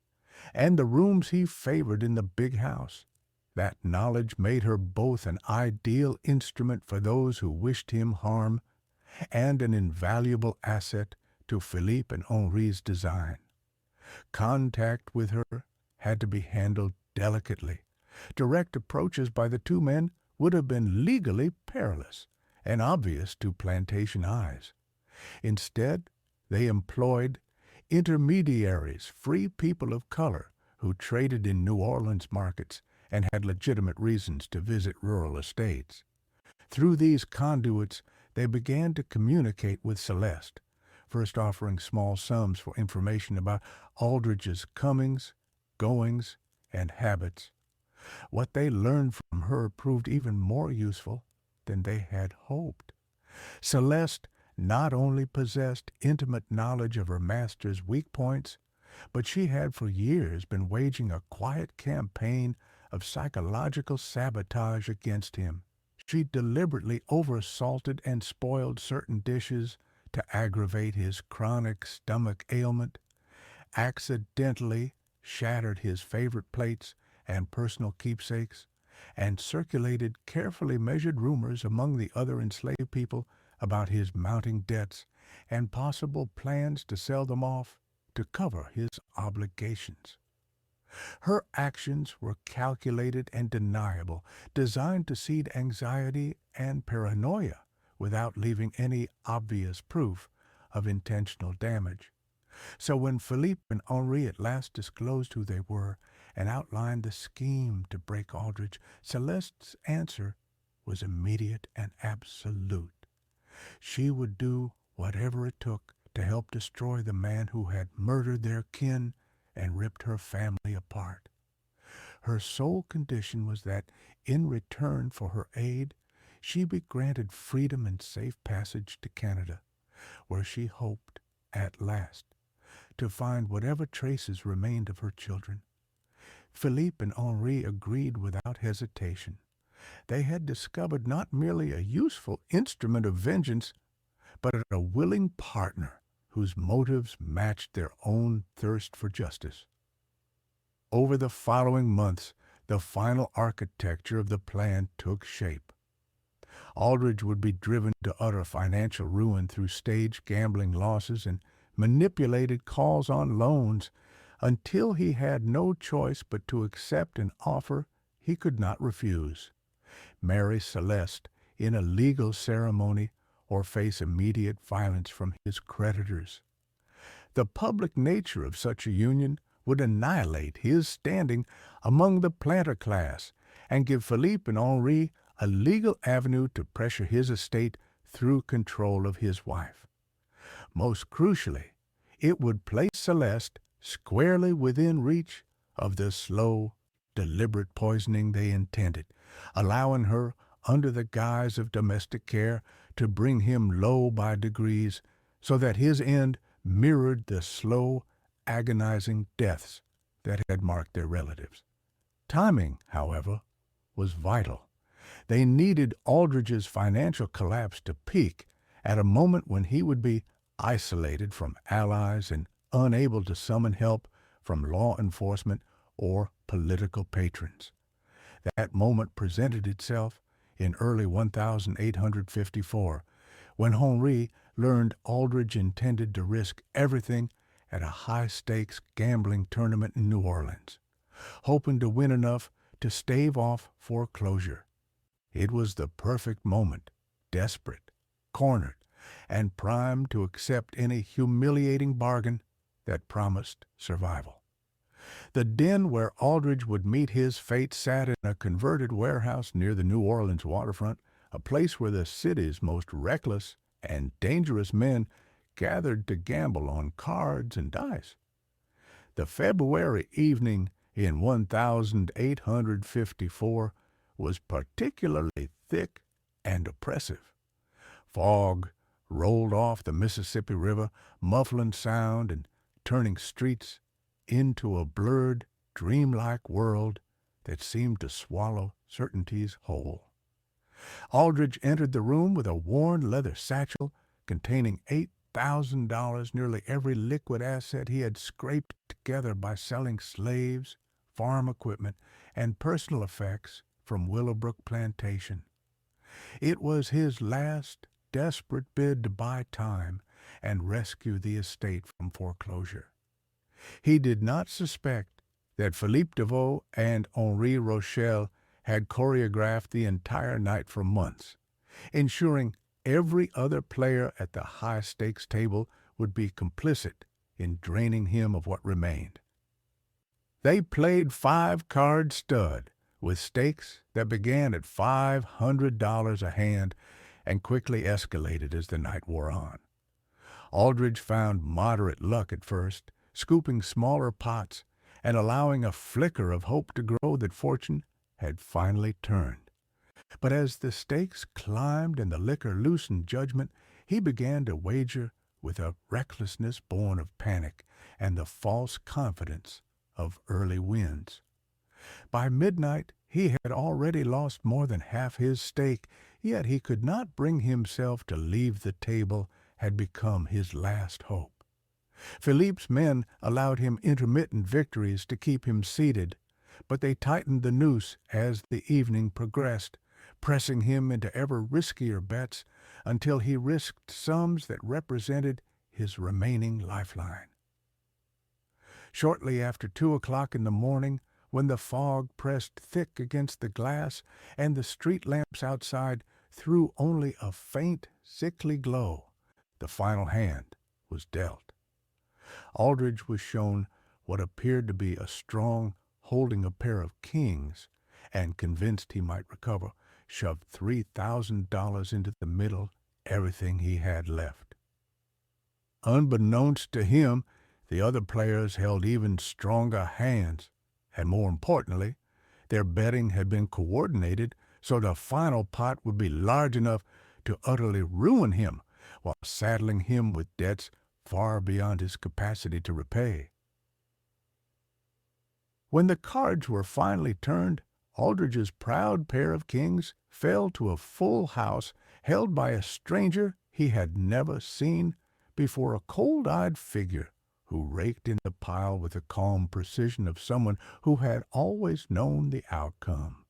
A: and the rooms he favored in the big house. That knowledge made her both an ideal instrument for those who wished him harm and an invaluable asset to Philippe and Henri's design. Contact with her had to be handled delicately. Direct approaches by the 2 men would have been legally perilous and obvious to plantation eyes. Instead, they employed intermediaries, free people of color, who traded in New Orleans markets and had legitimate reasons to visit rural estates. Through these conduits, they began to communicate with Celeste, first offering small sums for information about Aldrich's comings, goings, and habits. What they learned from her proved even more useful than they had hoped. Celeste not only possessed intimate knowledge of her master's weak points, but she had for years been waging a quiet campaign of psychological sabotage against him. She deliberately oversalted and spoiled certain dishes to aggravate his chronic stomach ailment, accidentally shattered his favorite plates and personal keepsakes, and circulated carefully measured rumors among the other enslaved people about his mounting debts and possible plans to sell them off to cover his obligations. Her actions were calculated and deniable, designed to seed anxiety and paranoia without leaving any obvious proof of intentional damage. So when Philippe and Henri at last disclosed who they were and outlined the scheme to break Aldrich, Celeste's answer was immediate and absolute. She would do whatever it took to help destroy the man who had murdered their kin and ripped her family apart. Her sole condition was that, in return for her aid, she be granted freedom and safe passage to Canada, where she hoped, at last, to find whatever traces remained of her children. Philippe and Henri agreed without hesitation. They had discovered not merely a useful instrument of vengeance, but a willing partner whose motives matched their own thirst for justice. Over the following months, the final architecture of the plan took shape. Aldridge would be driven to utter financial ruin through staged gambling losses and manipulated calls on loans until he had no choice but to accept an offer he could not refuse: marry Celeste in a legal ceremony or face immediate violence from his creditors. The public nature of such a union would annihilate his standing among the planter class and give Philippe and Henri a legal avenue to pressure his estate through control of his wife. Most crucially, it would place Celeste squarely within reach of the slow, deliberate poisoning they intended, allowing her, under the guise of domestic care, to bring him low by degrees, so that his end mirrored the slow, agonizing deaths that had marked their relatives. Timing, however, was vital. They needed Aldridge's financial collapse to peak at a moment when he would be isolated from allies and unable to summon help from law enforcement or political patrons. That moment presented itself in early 1854, when Henri learned Aldridge intended to risk everything at a high-stakes gambling tournament in New Orleans, hoping to win enough to stave off foreclosure. It was the perfect moment, desperate, cornered, and primed to accept any humiliating bargain that promised survival. The den where Aldridge would meet his fate sat in a converted warehouse near the New Orleans waterfront, a place where the city's most reckless and dangerous men gathered to gamble on cards and dice. The February evening in 1854 was particularly thick and oppressive. Fog rolled off the Mississippi River, muffling sound and turning streets into a blurred, dreamlike world that seemed to swallow certainties whole. Aldridge entered the room with a worn leather satchel containing $8,000, nearly every liquid asset he had scraped together by selling slaves, farm equipment, and personal effects from Willowbrook Plantation. It was his last desperate bid to buy time and rescue the estate from foreclosure. He did not suspect that Philippe Deveau and Henri Rochelle had choreographed the entire night for months, ensuring every other player at the high-stakes table would be complicit in draining him of what remained. They played five-card stud, with stakes that began at $500 a hand and quickly escalated as the night wore on. Aldridge found moderate luck at first, scooping smaller pots and allowing a flicker of hope to grow that fortune had finally turned. But as the stakes climbed and the liquor loosened judgment, he began to wager with a recklessness born of panic and the false confidence of early wins. By midnight, he had already lost more than half his stake, yet he could not bring himself to leave the table had become his last hope. Philippe's men allowed him intermittent victories to keep him seated, but they tightened the noose as the evening progressed, pressing him into ever riskier bets until he risked sums that represented his remaining lifeline. Shortly after 2 o'clock in the morning, when the fog pressed thick against the glass and the street lamps outside threw only a faint, sickly glow, the final hand was dealt. Aldridge was shown what appeared to be a strong holding a pair of kings, and, convinced he might recover, shoved $3,000 into the middle, everything he had left. Unbeknownst to him, the other players held even stronger hands, and more importantly, their betting had been coordinated so the final pot would be large enough to utterly ruin him while saddling him with debts far beyond his capacity to repay. When the cards were finally turned, Aldrich's proud pair of kings fell to a full house held by a stranger he had never seen before, a cold-eyed figure who raked in the pile with the calm precision of someone who had always known the outcome.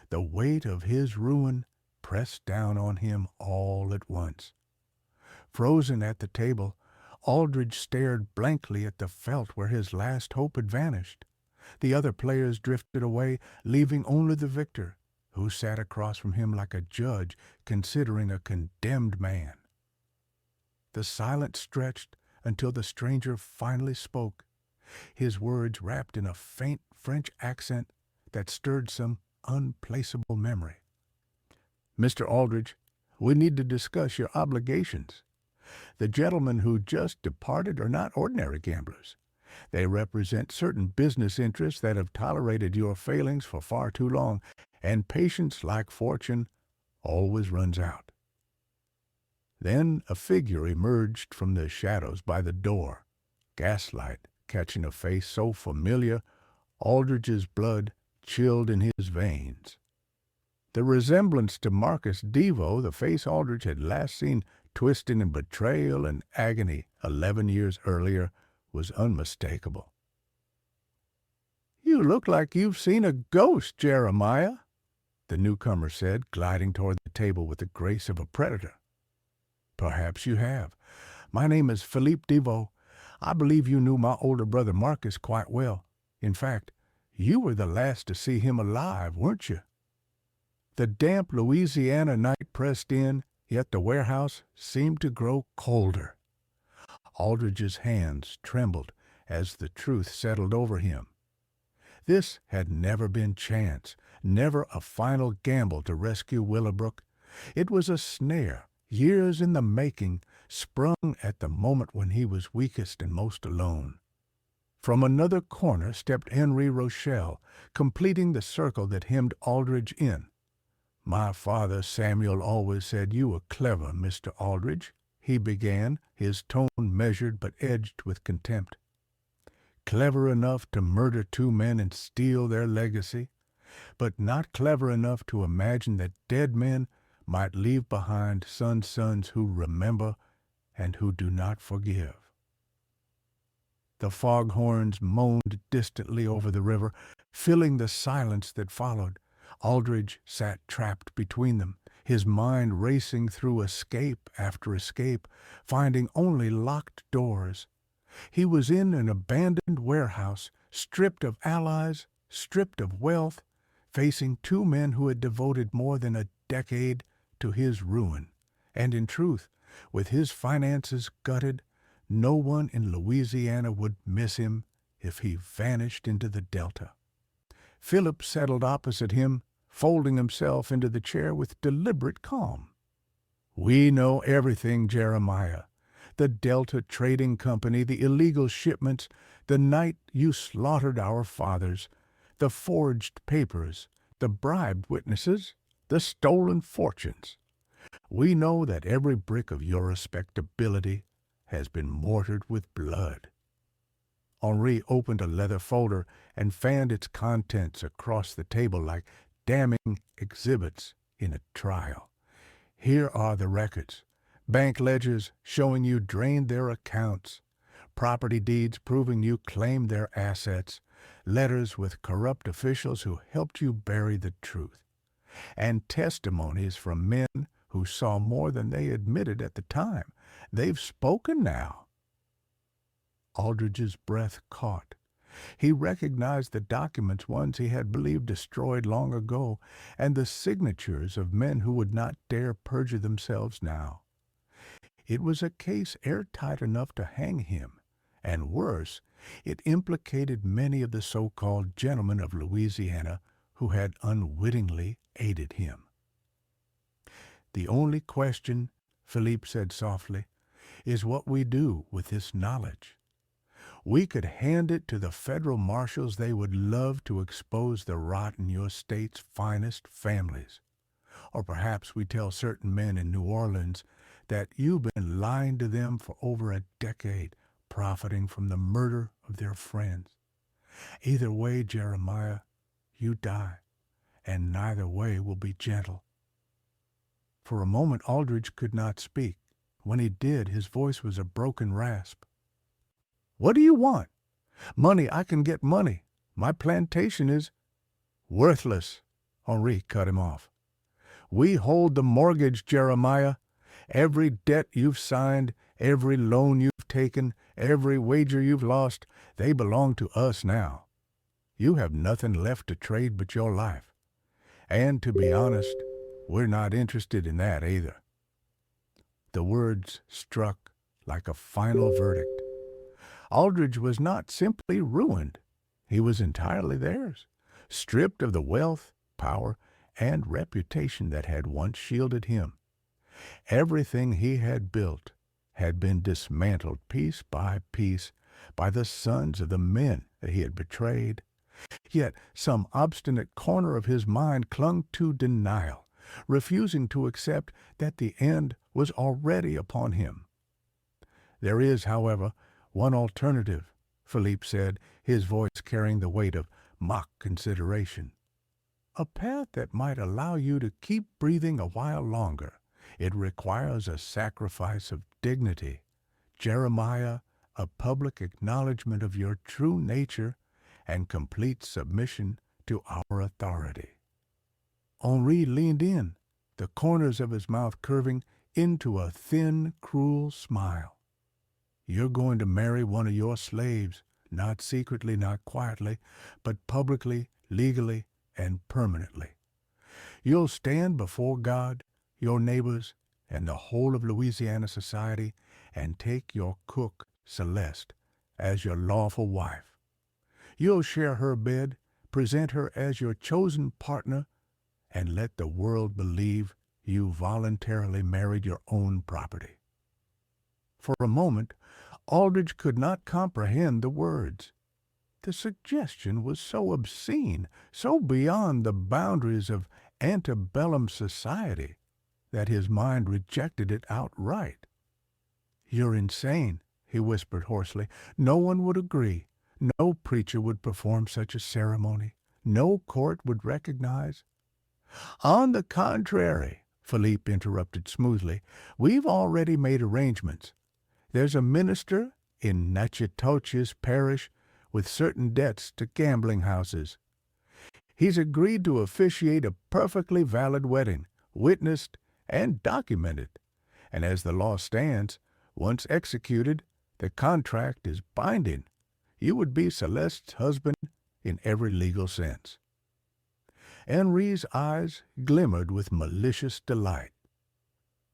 A: The weight of his ruin pressed down on him all at once. Frozen at the table, Aldrich stared blankly at the felt where his last hope had vanished. The other players drifted away, leaving only the victor, who sat across from him like a judge considering a condemned man. The silence stretched until the stranger finally spoke, his words wrapped in a faint French accent that stirred some unplaceable memory. "Mr. Aldrich, we need to discuss your obligations. The gentlemen who just departed are not ordinary gamblers. They represent certain business interests that have tolerated your failings for far too long, and patience, like fortune, always runs out." Then a figure emerged from the shadows by the door, gaslight catching a face so familiar Aldrich's blood chilled in his veins. The resemblance to Marcus Devo, the face Aldrich had last seen twisted in betrayal and agony 11 years earlier, was unmistakable. "You look like you've seen a ghost, Jeremiah," the newcomer said, gliding toward the table with the grace of a predator. "Perhaps you have. My name is Philippe Devo. I believe you knew my older brother Marcus quite well. In fact, you were the last to see him alive, weren't you?" The damp Louisiana night pressed in, yet the warehouse seemed to grow colder. Aldrich's hands trembled as the truth settled over him. This had never been chance, never a final gamble to rescue Willowbrook. It was a snare, years in the making, sprung at the moment when he was weakest and most alone. From another corner stepped Henry Rochelle, completing the circle that hemmed Aldrich in. "My father Samuel always said you were clever, Mr. Aldrich," he began, his tone measured but edged with contempt. "Clever enough to murder 2 men and steal their legacy, but not clever enough to imagine that dead men might leave behind sons who remember and who do not forgive." The foghorns moaned distantly over the river, filling the silence that followed. Aldrich sat trapped between them, his mind racing through escape after escape, finding only locked doors. He was in an abandoned warehouse, stripped of allies, stripped of wealth, facing 2 men who had devoted more than a decade to his ruin. And in truth, with his finances gutted, no one in Louisiana would miss him if he vanished into the Delta. Philip settled opposite him, folding himself into the chair with deliberate calm. "We know everything, Jeremiah. The Delta Trading Company, the illegal shipments, the night you slaughtered our fathers, the forged papers, the bribed witnesses, the stolen fortunes. We know that every brick of your respectability has been mortared with blood." Henri opened a leather folder and fanned its contents across the table like damning exhibits in a trial. "Here are the records. Bank ledgers showing you drained their accounts. Property deeds proving you claimed their assets. Letters with corrupt officials who helped you bury the truth. And testimonies from men who saw more than they admitted at the time. They've spoken now." Aldrich's breath caught. He recognized the documents ones he had believed destroyed long ago, and the signatures of men who would not dare perjure themselves now. It was a case airtight enough to hang him, and worse, it implicated many of the so-called gentlemen of Louisiana who had unwittingly aided him. "The only question," Philippe said softly, is what we do with this knowledge. We could hand it to the federal marshals. They would love to expose the rot in your state's finest families. Or perhaps we tell certain men in New Orleans that you've been lying to them for over a decade, profiting from the murder of their friends. Either way, Jeremiah, you die, and neither way will be gentle. For a moment Aldridge could not speak. When he did, his voice was a broken rasp. What do you want? Money, I can get money. My plantation is worthless. Henri cut him off. We hold the mortgage, Jeremiah. Every debt you've signed, every loan you've taken, every wager you've lost, they belong to us now. You have nothing left to trade but your life. And to be honest, we're not interested in that either. The words struck like a final verdict. Aldridge was not simply ruined. He was entirely theirs, stripped of the wealth, power, and reputation that had once shielded him. Everything he had built had been dismantled piece by piece by the sons of the men that he had betrayed. Yet some obstinate corner of his mind clung to denial, refusing to accept that the end was already upon him. There is, however, one alternative, Philippe said, his voice carrying the weight of mock consideration. A path that might allow you to keep breathing a while longer. It requires a sacrifice of dignity. Jeremiah, a public acknowledgement of your true nature and complete submission to our authority. Henri leaned in, the corners of his mouth curving into a thin, cruel smile. You're going to marry one of your slaves, not secretly, not quietly, but publicly, legally, and permanently. You'll stand before God, your neighbors, and the whole of Louisiana society, and take your cook, Celeste, as your lawful wife. You'll share her bed, present her as your chosen partner, and let the world believe you voluntarily married your own property. For a moment, Aldridge could not comprehend the words. The suggestion was so obscene, so beyond the boundaries of antebellum society, that his mind rejected it outright. You're insane, he whispered hoarsely. No one would agree. No preacher would perform such a ceremony. No court would recognize. On the contrary, Philippe interrupted smoothly, we've already made arrangements. There's a minister in Natchitoches parish with certain debts to gambling houses. He's agreed to officiate a perfectly valid wedding, witnessed and documented. And as the law stands, once executed, the contract is binding. You would be Celeste's husband in every legal sense. Henri's eyes glimmered with malicious delight.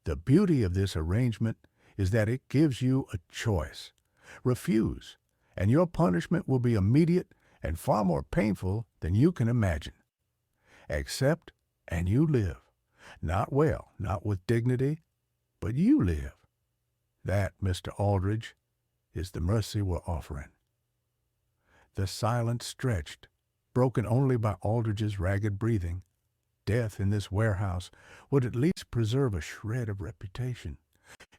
A: The beauty of this arrangement is that it gives you a choice. Refuse, and your punishment will be immediate and far more painful than you can imagine. Accept, and you live. Not well, not with dignity, but you live. That, Mr. Aldridge, is the mercy we're offering. The silence stretched, broken only by Aldridge's ragged breathing. Death in this warehouse would at least preserve a shred of reputation.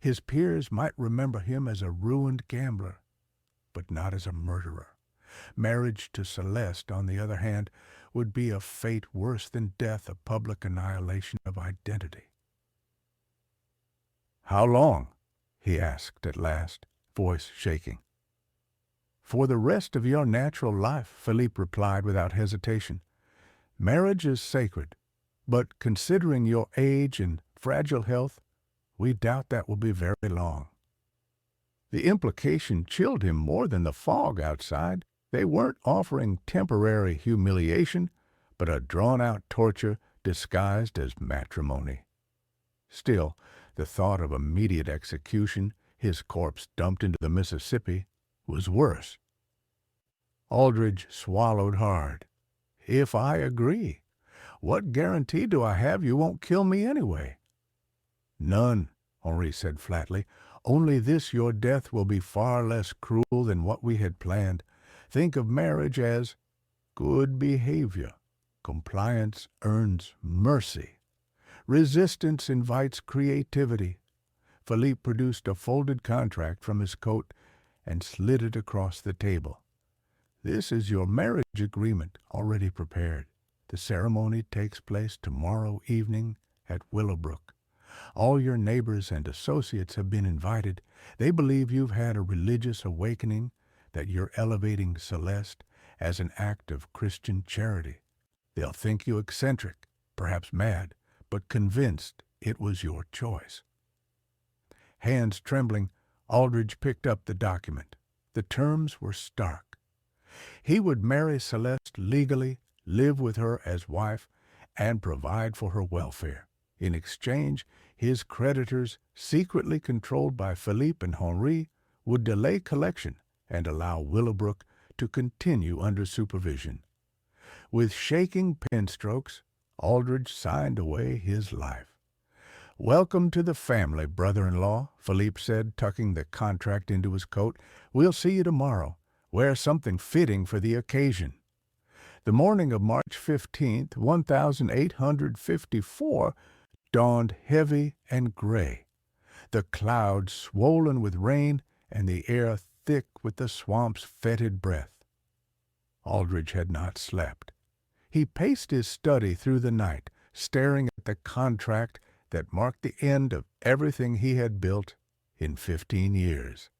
A: His peers might remember him as a ruined gambler, but not as a murderer. Marriage to Celeste, on the other hand, would be a fate worse than death, a public annihilation of identity. How long? He asked at last, voice shaking. For the rest of your natural life, Philippe replied without hesitation. Marriage is sacred, but considering your age and fragile health, we doubt that will be very long. The implication chilled him more than the fog outside. They weren't offering temporary humiliation, but a drawn-out torture disguised as matrimony. Still, the thought of immediate execution, his corpse dumped into the Mississippi, was worse. Aldridge swallowed hard. If I agree, what guarantee do I have you won't kill me anyway? None, Henri said flatly. Only this your death will be far less cruel than what we had planned. Think of marriage as good behavior. Compliance earns mercy. Resistance invites creativity. Philippe produced a folded contract from his coat and slid it across the table. This is your marriage agreement already prepared. The ceremony takes place tomorrow evening at Willowbrook. All your neighbors and associates have been invited. They believe you've had a religious awakening, that you're elevating Celeste as an act of Christian charity. They'll think you eccentric, perhaps mad, but convinced it was your choice. Hands trembling, Aldridge picked up the document. The terms were stark. He would marry Celeste legally, live with her as wife, and provide for her welfare. In exchange, his creditors, secretly controlled by Philippe and Henri, would delay collection and allow Willowbrook to continue under supervision. With shaking pen strokes, Aldridge signed away his life. "Welcome to the family, brother-in-law," Philippe said, tucking the contract into his coat. "We'll see you tomorrow. Wear something fitting for the occasion." The morning of March 15th, 1854, dawned heavy and gray, the clouds swollen with rain and the air thick with the swamp's fetid breath. Aldridge had not slept. He paced his study through the night, staring at the contract that marked the end of everything he had built in 15 years.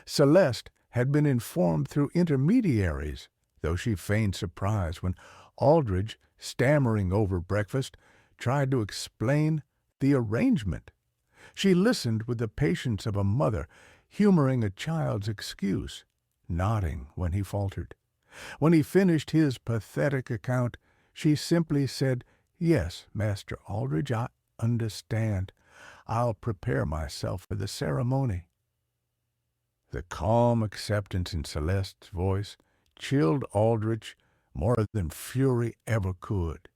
A: Celeste had been informed through intermediaries, though she feigned surprise when Aldridge, stammering over breakfast, tried to explain the arrangement. She listened with the patience of a mother, humoring a child's excuse, nodding when he faltered. When he finished his pathetic account, she simply said, "Yes, Master Aldridge, I understand. I'll prepare myself for the ceremony." The calm acceptance in Celeste's voice chilled Aldrich more than fury ever could.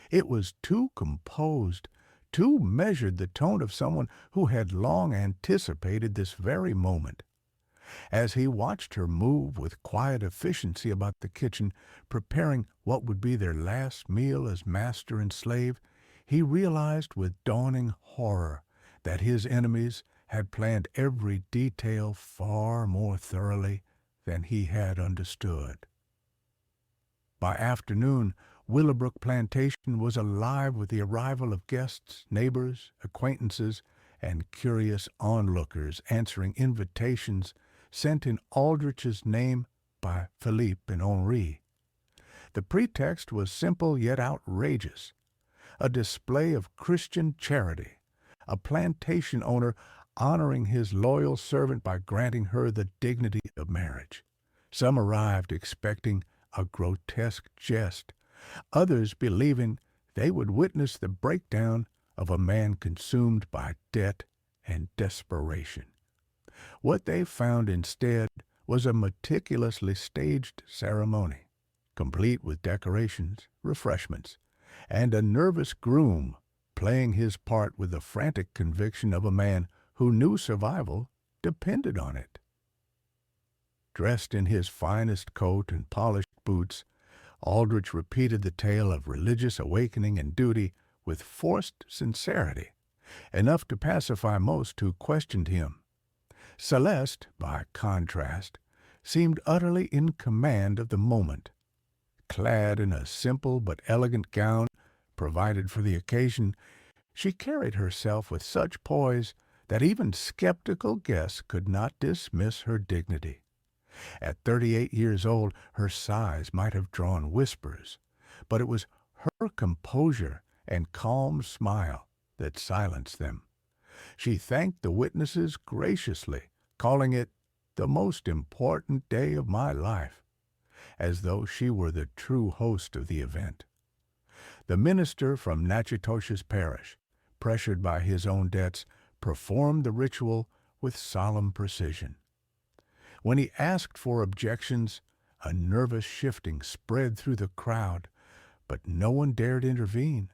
A: It was too composed, too measured, the tone of someone who had long anticipated this very moment. As he watched her move with quiet efficiency about the kitchen, preparing what would be their last meal as master and slave, he realized with dawning horror that his enemies had planned every detail far more thoroughly than he had understood. By afternoon, Willowbrook Plantation was alive with the arrival of guests, neighbors, acquaintances, and curious onlookers answering invitations sent in Aldrich's name by Philippe and Henri. The pretext was simple yet outrageous: a display of Christian charity, a plantation owner honoring his loyal servant by granting her the dignity of marriage. Some arrived expecting a grotesque jest, others believing they would witness the breakdown of a man consumed by debt and desperation. What they found instead was a meticulously staged ceremony, complete with decorations, refreshments, and a nervous groom playing his part with the frantic conviction of a man who knew survival depended on it. Dressed in his finest coat and polished boots, Aldrich repeated the tale of religious awakening and duty with forced sincerity, enough to pacify most who questioned him. Celeste, by contrast, seemed utterly in command of the moment. Clad in a simple but elegant gown provided for the occasion, she carried herself with such poise that even skeptical guests could not dismiss her dignity. At 38 years old, her size might have drawn whispers, but it was her composure and calm smile that silenced them. She thanked the witnesses graciously, calling it the most important day of my life, as though she were the true host of the event. The minister from Natchitoches Parish, pressured by his own debts, performed the ritual with solemn precision. When he asked for objections, a nervous shifting spread through the crowd, but no one dared intervene.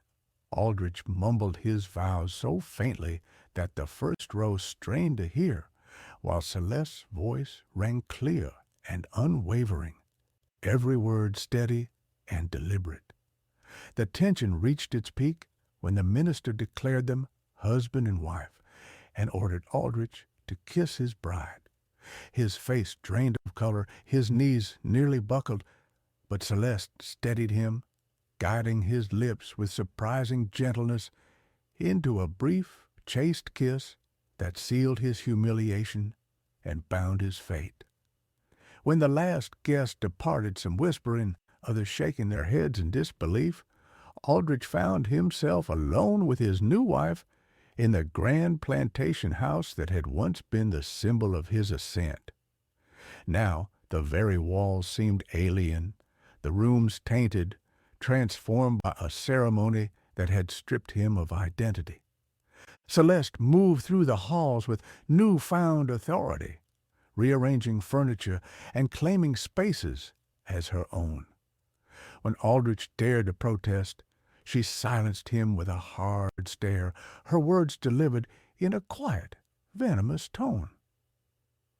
A: Aldrich mumbled his vows so faintly that the first row strained to hear, while Celeste's voice rang clear and unwavering, every word steady and deliberate. The tension reached its peak when the minister declared them husband and wife and ordered Aldrich to kiss his bride. His face drained of color, his knees nearly buckled, but Celeste steadied him, guiding his lips with surprising gentleness into a brief, chaste kiss that sealed his humiliation and bound his fate. When the last guest departed, some whispering, others shaking their heads in disbelief, Aldrich found himself alone with his new wife in the grand plantation house that had once been the symbol of his ascent. Now the very walls seemed alien, the rooms tainted, transformed by a ceremony that had stripped him of identity. Celeste moved through the halls with newfound authority, rearranging furniture and claiming spaces as her own. When Aldrich dared to protest, she silenced him with a hard stare, her words delivered in a quiet, venomous tone.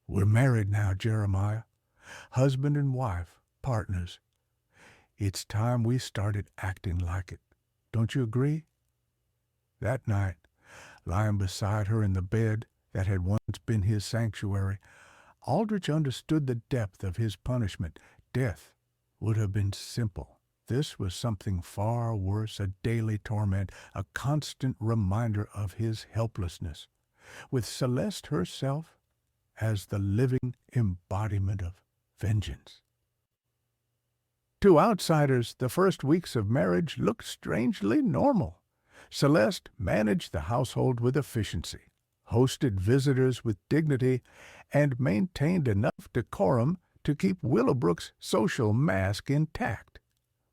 A: "We're married now, Jeremiah, husband and wife, partners. It's time we started acting like it. Don't you agree?" That night, lying beside her in the bed that had once been his sanctuary, Aldrich understood the depth of his punishment. Death would have been simple. This was something far worse, a daily torment, a constant reminder of his helplessness, with Celeste herself as the living embodiment of vengeance. To outsiders, the first weeks of marriage looked strangely normal. Celeste managed the household with efficiency, hosted visitors with dignity, and maintained enough decorum to keep Willowbrook's social mask intact.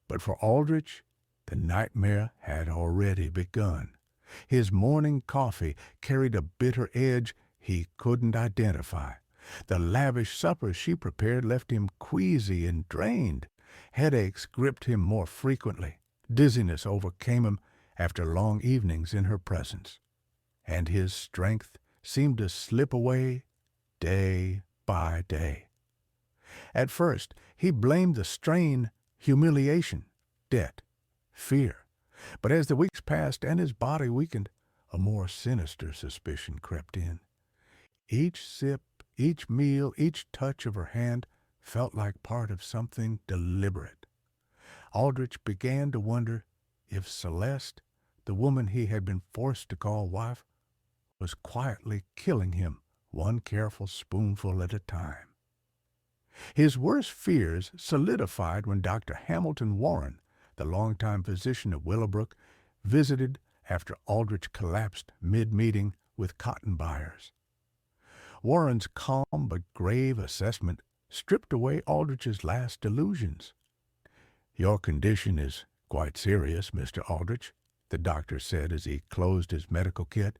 A: But for Aldrich, the nightmare had already begun. His morning coffee carried a bitter edge he couldn't identify. The lavish suppers she prepared left him queasy and drained. Headaches gripped him more frequently. Dizziness overcame him after long evenings in her presence. And his strength seemed to slip away day by day. At first, he blamed the strain, humiliation, debt, fear. But as the weeks passed and his body weakened, a more sinister suspicion crept in. Each sip, each meal, each touch of her hand felt like part of something deliberate. Aldrich began to wonder if Celeste, the woman he had been forced to call wife, was quietly killing him one careful spoonful at a time. His worst fears solidified when Dr. Hamilton Warren, the longtime physician of Willowbrook, visited after Aldrich collapsed mid-meeting with cotton buyers. Warren's calm but grave assessment stripped away Aldrich's last delusions. "Your condition is quite serious, Mr. Aldrich," the doctor said as he closed his medical kit.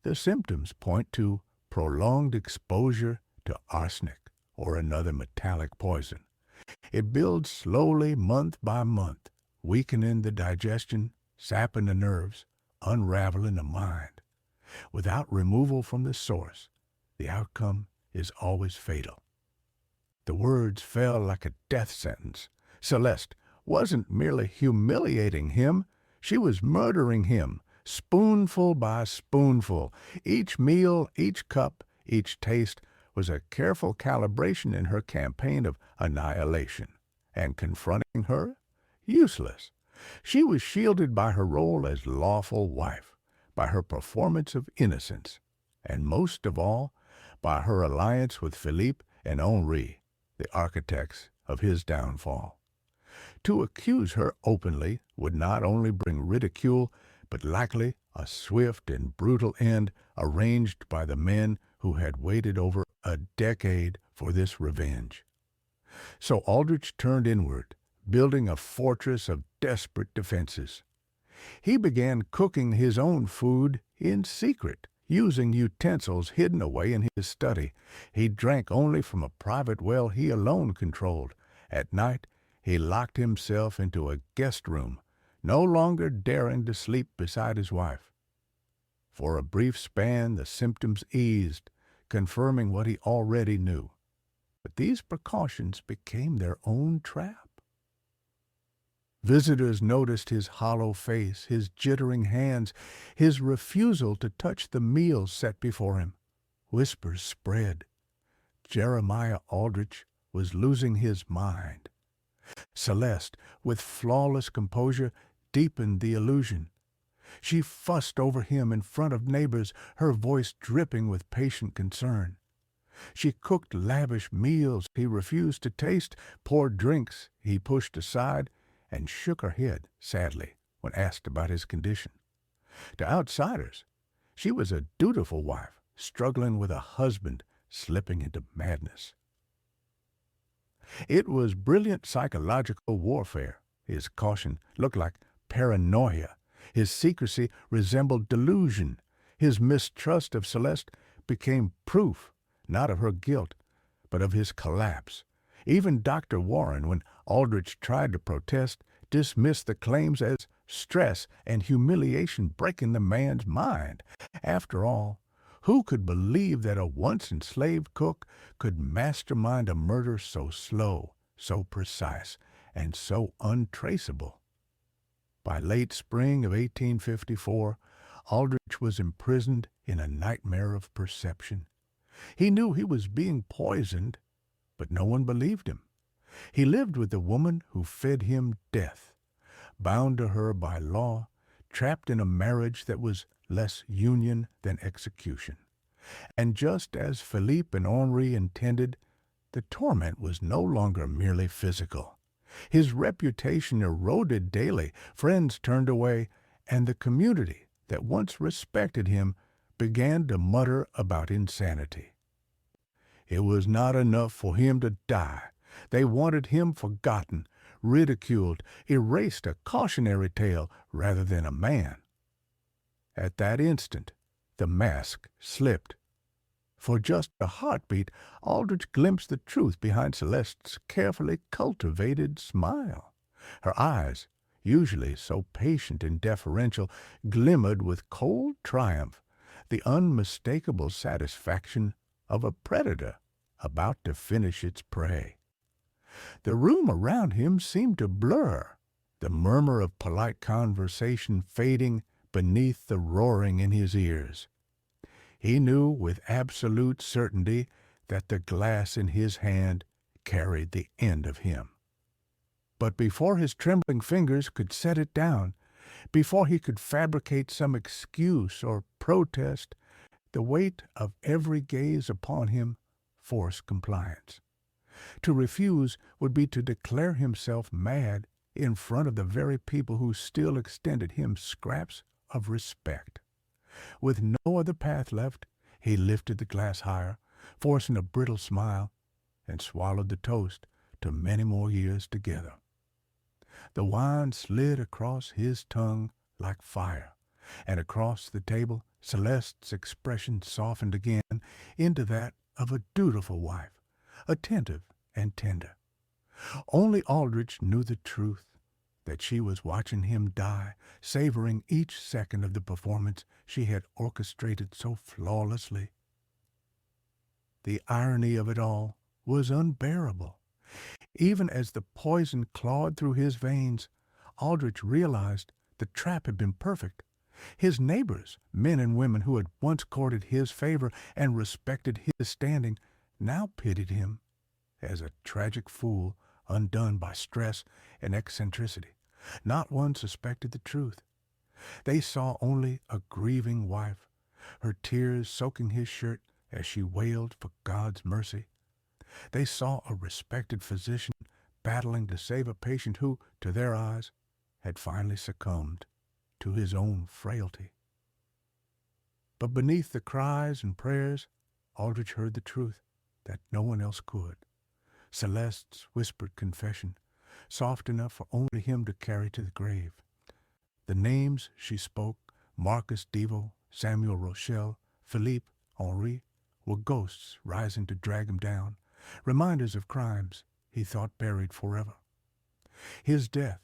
A: "The symptoms point to prolonged exposure to arsenic or another metallic poison. It builds slowly month by month, weakening the digestion, sapping the nerves, unraveling the mind. Without removal from the source, the outcome is always fatal." The words fell like a death sentence. Celeste wasn't merely humiliating him, she was murdering him, spoonful by spoonful. Each meal, each cup, each taste was a careful calibration in her campaign of annihilation. And confronting her? Useless. She was shielded by her role as lawful wife, by her performance of innocence, and most of all, by her alliance with Philippe and Henri, the architects of his downfall. To accuse her openly would not only bring ridicule, but likely a swift and brutal end arranged by the men who had waited over a decade for this revenge. So Aldrich turned inward, building a fortress of desperate defenses. He began cooking his own food in secret, using utensils hidden away in his study. He drank only from a private well he alone controlled. At night, he locked himself into a guest room, no longer daring to sleep beside his wife. For a brief span the symptoms eased, confirming what he already knew. But these precautions became their own trap. Visitors noticed his hollow face, his jittering hands, his refusal to touch the meals set before him. Whispers spread. Jeremiah Aldrich was losing his mind. Celeste, with flawless composure, deepened the illusion. She fussed over him in front of neighbors, her voice dripping with patient concern. She cooked lavish meals he refused to taste, poured drinks he pushed aside, and shook her head sadly when asked about his condition. To outsiders, she was a dutiful wife, struggling with a husband slipping into madness. It was brilliant psychological warfare. His caution looked like paranoia. His secrecy resembled delusion. His mistrust of Celeste became proof, not of her guilt, but of his collapse. Even Dr. Warren, when Aldrich tried to protest, dismissed the claims as stress and humiliation breaking the man's mind. After all, who could believe that a once enslaved cook could mastermind a murder so slow, so precise, and so untraceable? By late spring of 1854, Aldrich was imprisoned in a nightmare of perception. He knew he was being poisoned, but no one believed him. He lived with a woman who fed him death, bound to her by law, trapped in a marriage that was less union than execution. And just as Philippe and Henri intended, the torment was no longer merely physical. His reputation eroded daily, friends turned away, and the community that once respected him began to mutter about insanity. It was not enough for him to die. They wanted him forgotten, ridiculed, erased, a cautionary tale rather than a man. At that instant, the mask slipped. For just a heartbeat, Aldrich glimpsed the truth behind Celeste's carefully cultivated smile. Her eyes, usually so patient and deferential, glimmered with cold triumph, the unmistakable satisfaction of a predator about to finish its prey. The room around him seemed to blur, the murmur of polite conversation fading beneath the roaring in his ears. He knew with absolute certainty that the glass in his hand carried the end of him. But before his trembling fingers could set it down, before he could fabricate some excuse or protest, the weight of every gaze upon him forced compliance. To refuse would be to declare himself mad in front of the very people who still extended him scraps of respect. With no other path left, he lifted the glass higher, forcing a brittle smile, and swallowed the toast to many more years together. The wine slid across his tongue like fire, and across the table Celeste's expression softened again into that of a dutiful wife, attentive and tender. Only Aldrich knew the truth, that she was watching him die, savoring each second of the performance she had orchestrated so flawlessly. The irony of it all was unbearable. Even as the poison clawed through his veins, Aldrich realized the trap had been perfect. His neighbors, men and women who had once courted his favor and respected his standing, now pitied him as a tragic fool undone by stress and eccentricity. Not one suspected the truth. They saw only a grieving wife, her tears soaking his shirt as she wailed for God's mercy. They saw a respected physician battling to save a patient who, to their eyes, had finally succumbed to his own frailty. But beneath the cries and prayers, Aldrich heard the truth that no one else could. Celeste's whispered confession, soft enough for only him to carry to the grave. The names she spoke, Marcus Devo, Samuel Rochelle, Philippe, Henri, were ghosts rising to drag him down, reminders of crimes he thought buried forever. His death,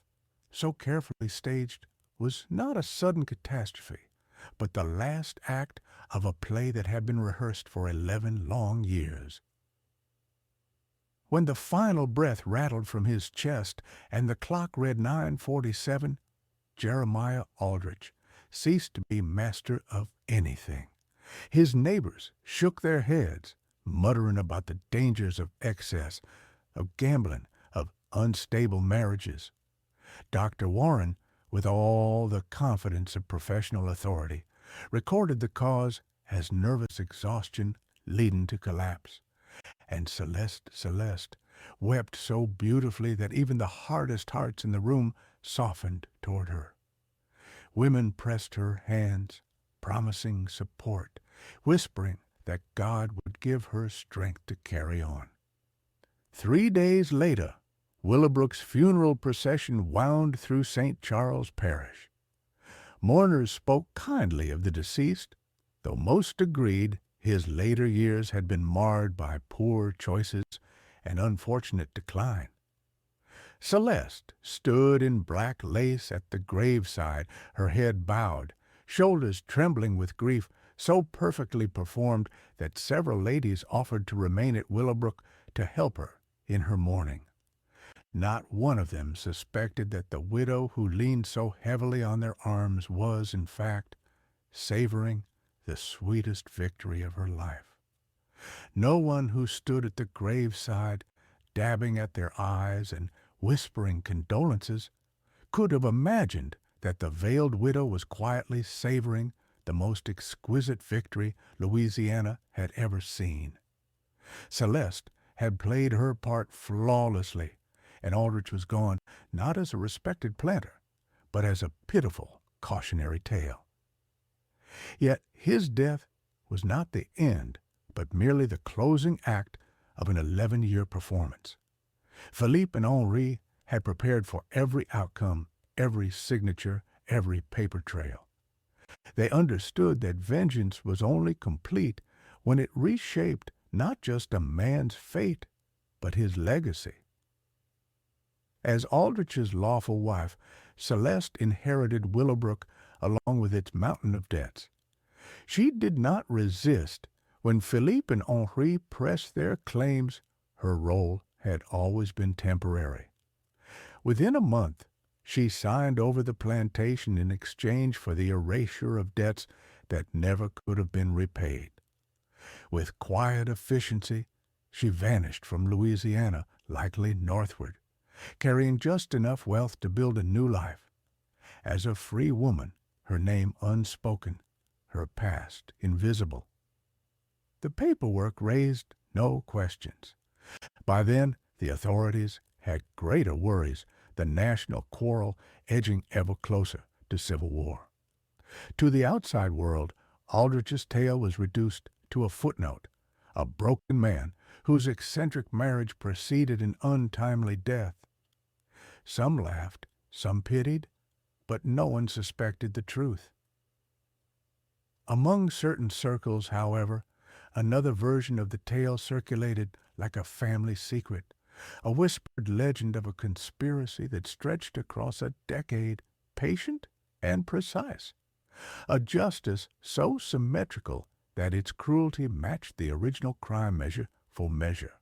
A: so carefully staged, was not a sudden catastrophe, but the last act of a play that had been rehearsed for 11 long years. When the final breath rattled from his chest and the clock read 9:47, Jeremiah Aldrich ceased to be master of anything. His neighbors shook their heads, muttering about the dangers of excess, of gambling, of unstable marriages. Dr. Warren, with all the confidence of professional authority, recorded the cause as nervous exhaustion leading to collapse. And Celeste wept so beautifully that even the hardest hearts in the room softened toward her. Women pressed her hands, promising support, whispering that God would give her strength to carry on. 3 days later, Willowbrook's funeral procession wound through St. Charles Parish. Mourners spoke kindly of the deceased, though most agreed his later years had been marred by poor choices and unfortunate decline. Celeste stood in black lace at the graveside, her head bowed, shoulders trembling with grief, so perfectly performed that several ladies offered to remain at Willowbrook to help her in her mourning. Not one of them suspected that the widow who leaned so heavily on their arms was, in fact, savoring the sweetest victory of her life. No one who stood at the graveside, dabbing at their eyes and whispering condolences, could have imagined that the veiled widow was quietly savoring the most exquisite victory Louisiana had ever seen. Celeste had played her part flawlessly, and Aldrich was gone not as a respected planter, but as a pitiful cautionary tale. Yet his death was not the end, but merely the closing act of an 11-year performance. Philippe and Henri had prepared for every outcome, every signature, every paper trail. They understood that vengeance was only complete when it reshaped not just a man's fate, but his legacy. As Aldrich's lawful wife, Celeste inherited Willowbrook along with its mountain of debts. She did not resist when Philippe and Henri pressed their claims. Her role had always been temporary. Within a month, she signed over the plantation in exchange for the erasure of debts that never could have been repaid. With quiet efficiency, she vanished from Louisiana, likely northward, carrying just enough wealth to build a new life. As a free woman, her name unspoken, her past invisible. The paperwork raised no questions. By then, the authorities had greater worries, the national quarrel edging ever closer to civil war. To the outside world, Aldrich's tale was reduced to a footnote, a broken man whose eccentric marriage preceded an untimely death. Some laughed, some pitied, but no one suspected the truth. Among certain circles, however, another version of the tale circulated like a family secret, a whispered legend of a conspiracy that stretched across a decade, patient and precise, a justice so symmetrical that its cruelty matched the original crime measure for measure.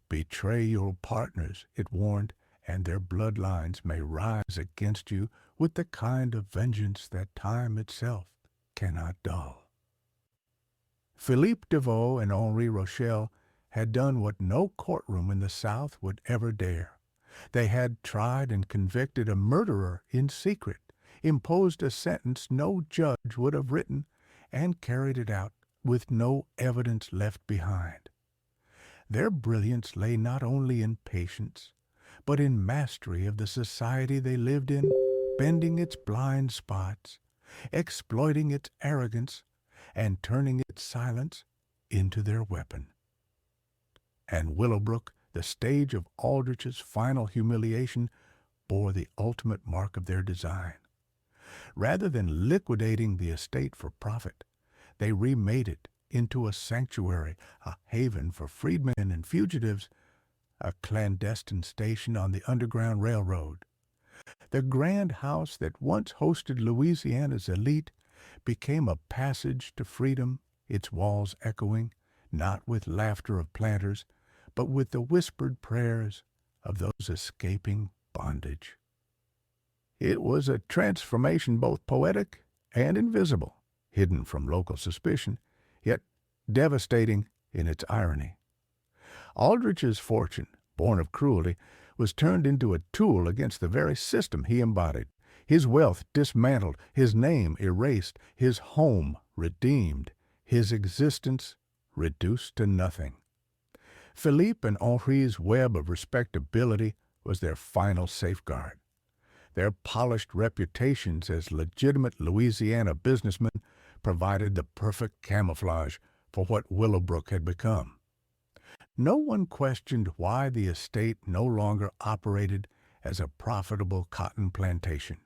A: Betray your partners, it warned, and their bloodlines may rise against you with the kind of vengeance that time itself cannot dull. Philippe Deveau and Henri Rochelle had done what no courtroom in the South would ever dare. They had tried and convicted a murderer in secret, imposed a sentence no judge would have written, and carried it out with no evidence left behind. Their brilliance lay not only in patience, but in mastery of the society they lived in, bending its blind spots, exploiting its arrogance, and turning its silence into their weapon. And Willowbrook, the stage of Aldrich's final humiliation, bore the ultimate mark of their design. Rather than liquidating the estate for profit, they remade it into a sanctuary, a haven for freedmen and fugitives, a clandestine station on the Underground Railroad. The grand house that once hosted Louisiana's elite became a passage to freedom, its walls echoing, not with laughter of planters, but with the whispered prayers of those escaping bondage. It was a transformation both poetic and invisible, hidden from local suspicion, yet devastating in its irony. Aldrich's fortune, born of cruelty, was turned into a tool against the very system he embodied. His wealth dismantled, his name erased, his home redeemed, his existence reduced to nothing. Philippe and Henri's web of respectability was their final safeguard. Their polished reputations as legitimate Louisiana businessmen provided the perfect camouflage for what Willowbrook had become. No one questioned why the estate no longer operated as a profitable cotton plantation.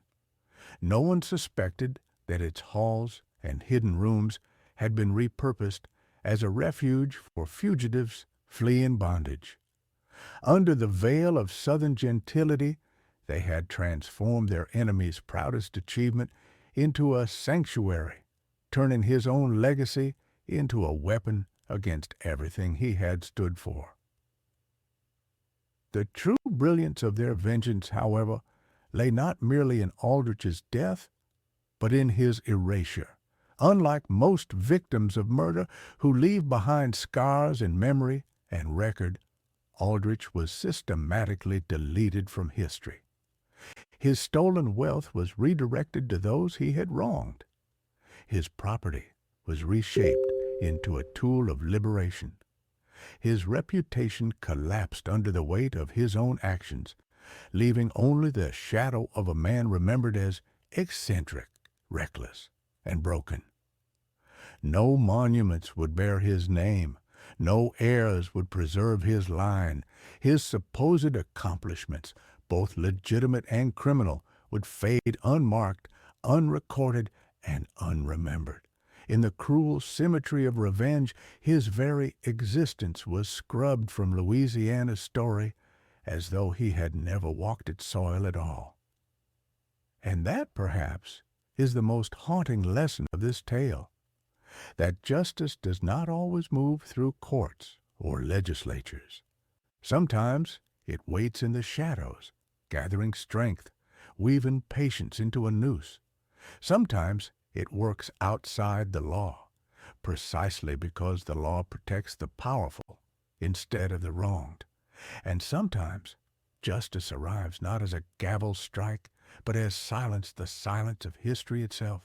A: No one suspected that its halls and hidden rooms had been repurposed as a refuge for fugitives fleeing bondage. Under the veil of Southern gentility, they had transformed their enemy's proudest achievement into a sanctuary, turning his own legacy into a weapon against everything he had stood for. The true brilliance of their vengeance, however, lay not merely in Aldrich's death, but in his erasure. Unlike most victims of murder who leave behind scars in memory and record, Aldrich was systematically deleted from history. His stolen wealth was redirected to those he had wronged. His property was reshaped into a tool of liberation. His reputation collapsed under the weight of his own actions, leaving only the shadow of a man remembered as eccentric, reckless, and broken. No monuments would bear his name. No heirs would preserve his line. His supposed accomplishments, both legitimate and criminal, would fade unmarked, unrecorded, and unremembered. In the cruel symmetry of revenge, his very existence was scrubbed from Louisiana's story as though he had never walked its soil at all. And that, perhaps, is the most haunting lesson of this tale, that justice does not always move through courts or legislatures. Sometimes it waits in the shadows, gathering strength, weaving patience into a noose. Sometimes it works outside the law, precisely because the law protects the powerful instead of the wronged. And sometimes justice arrives not as a gavel strike, but as the silence of history itself,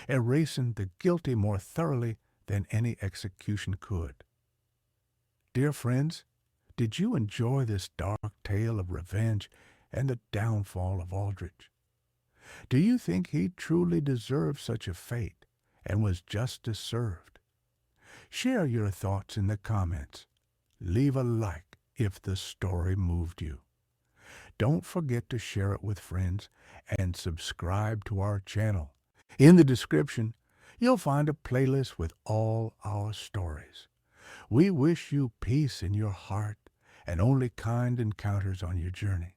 A: erasing the guilty more thoroughly than any execution could. Dear friends, did you enjoy this dark tale of revenge and the downfall of Aldrich? Do you think he truly deserved such a fate and was justice served? Share your thoughts in the comments. Leave a like if the story moved you. Don't forget to share it with friends and subscribe to our channel. In the description, you'll find a playlist with all our stories. We wish you peace in your heart and only kind encounters on your journey.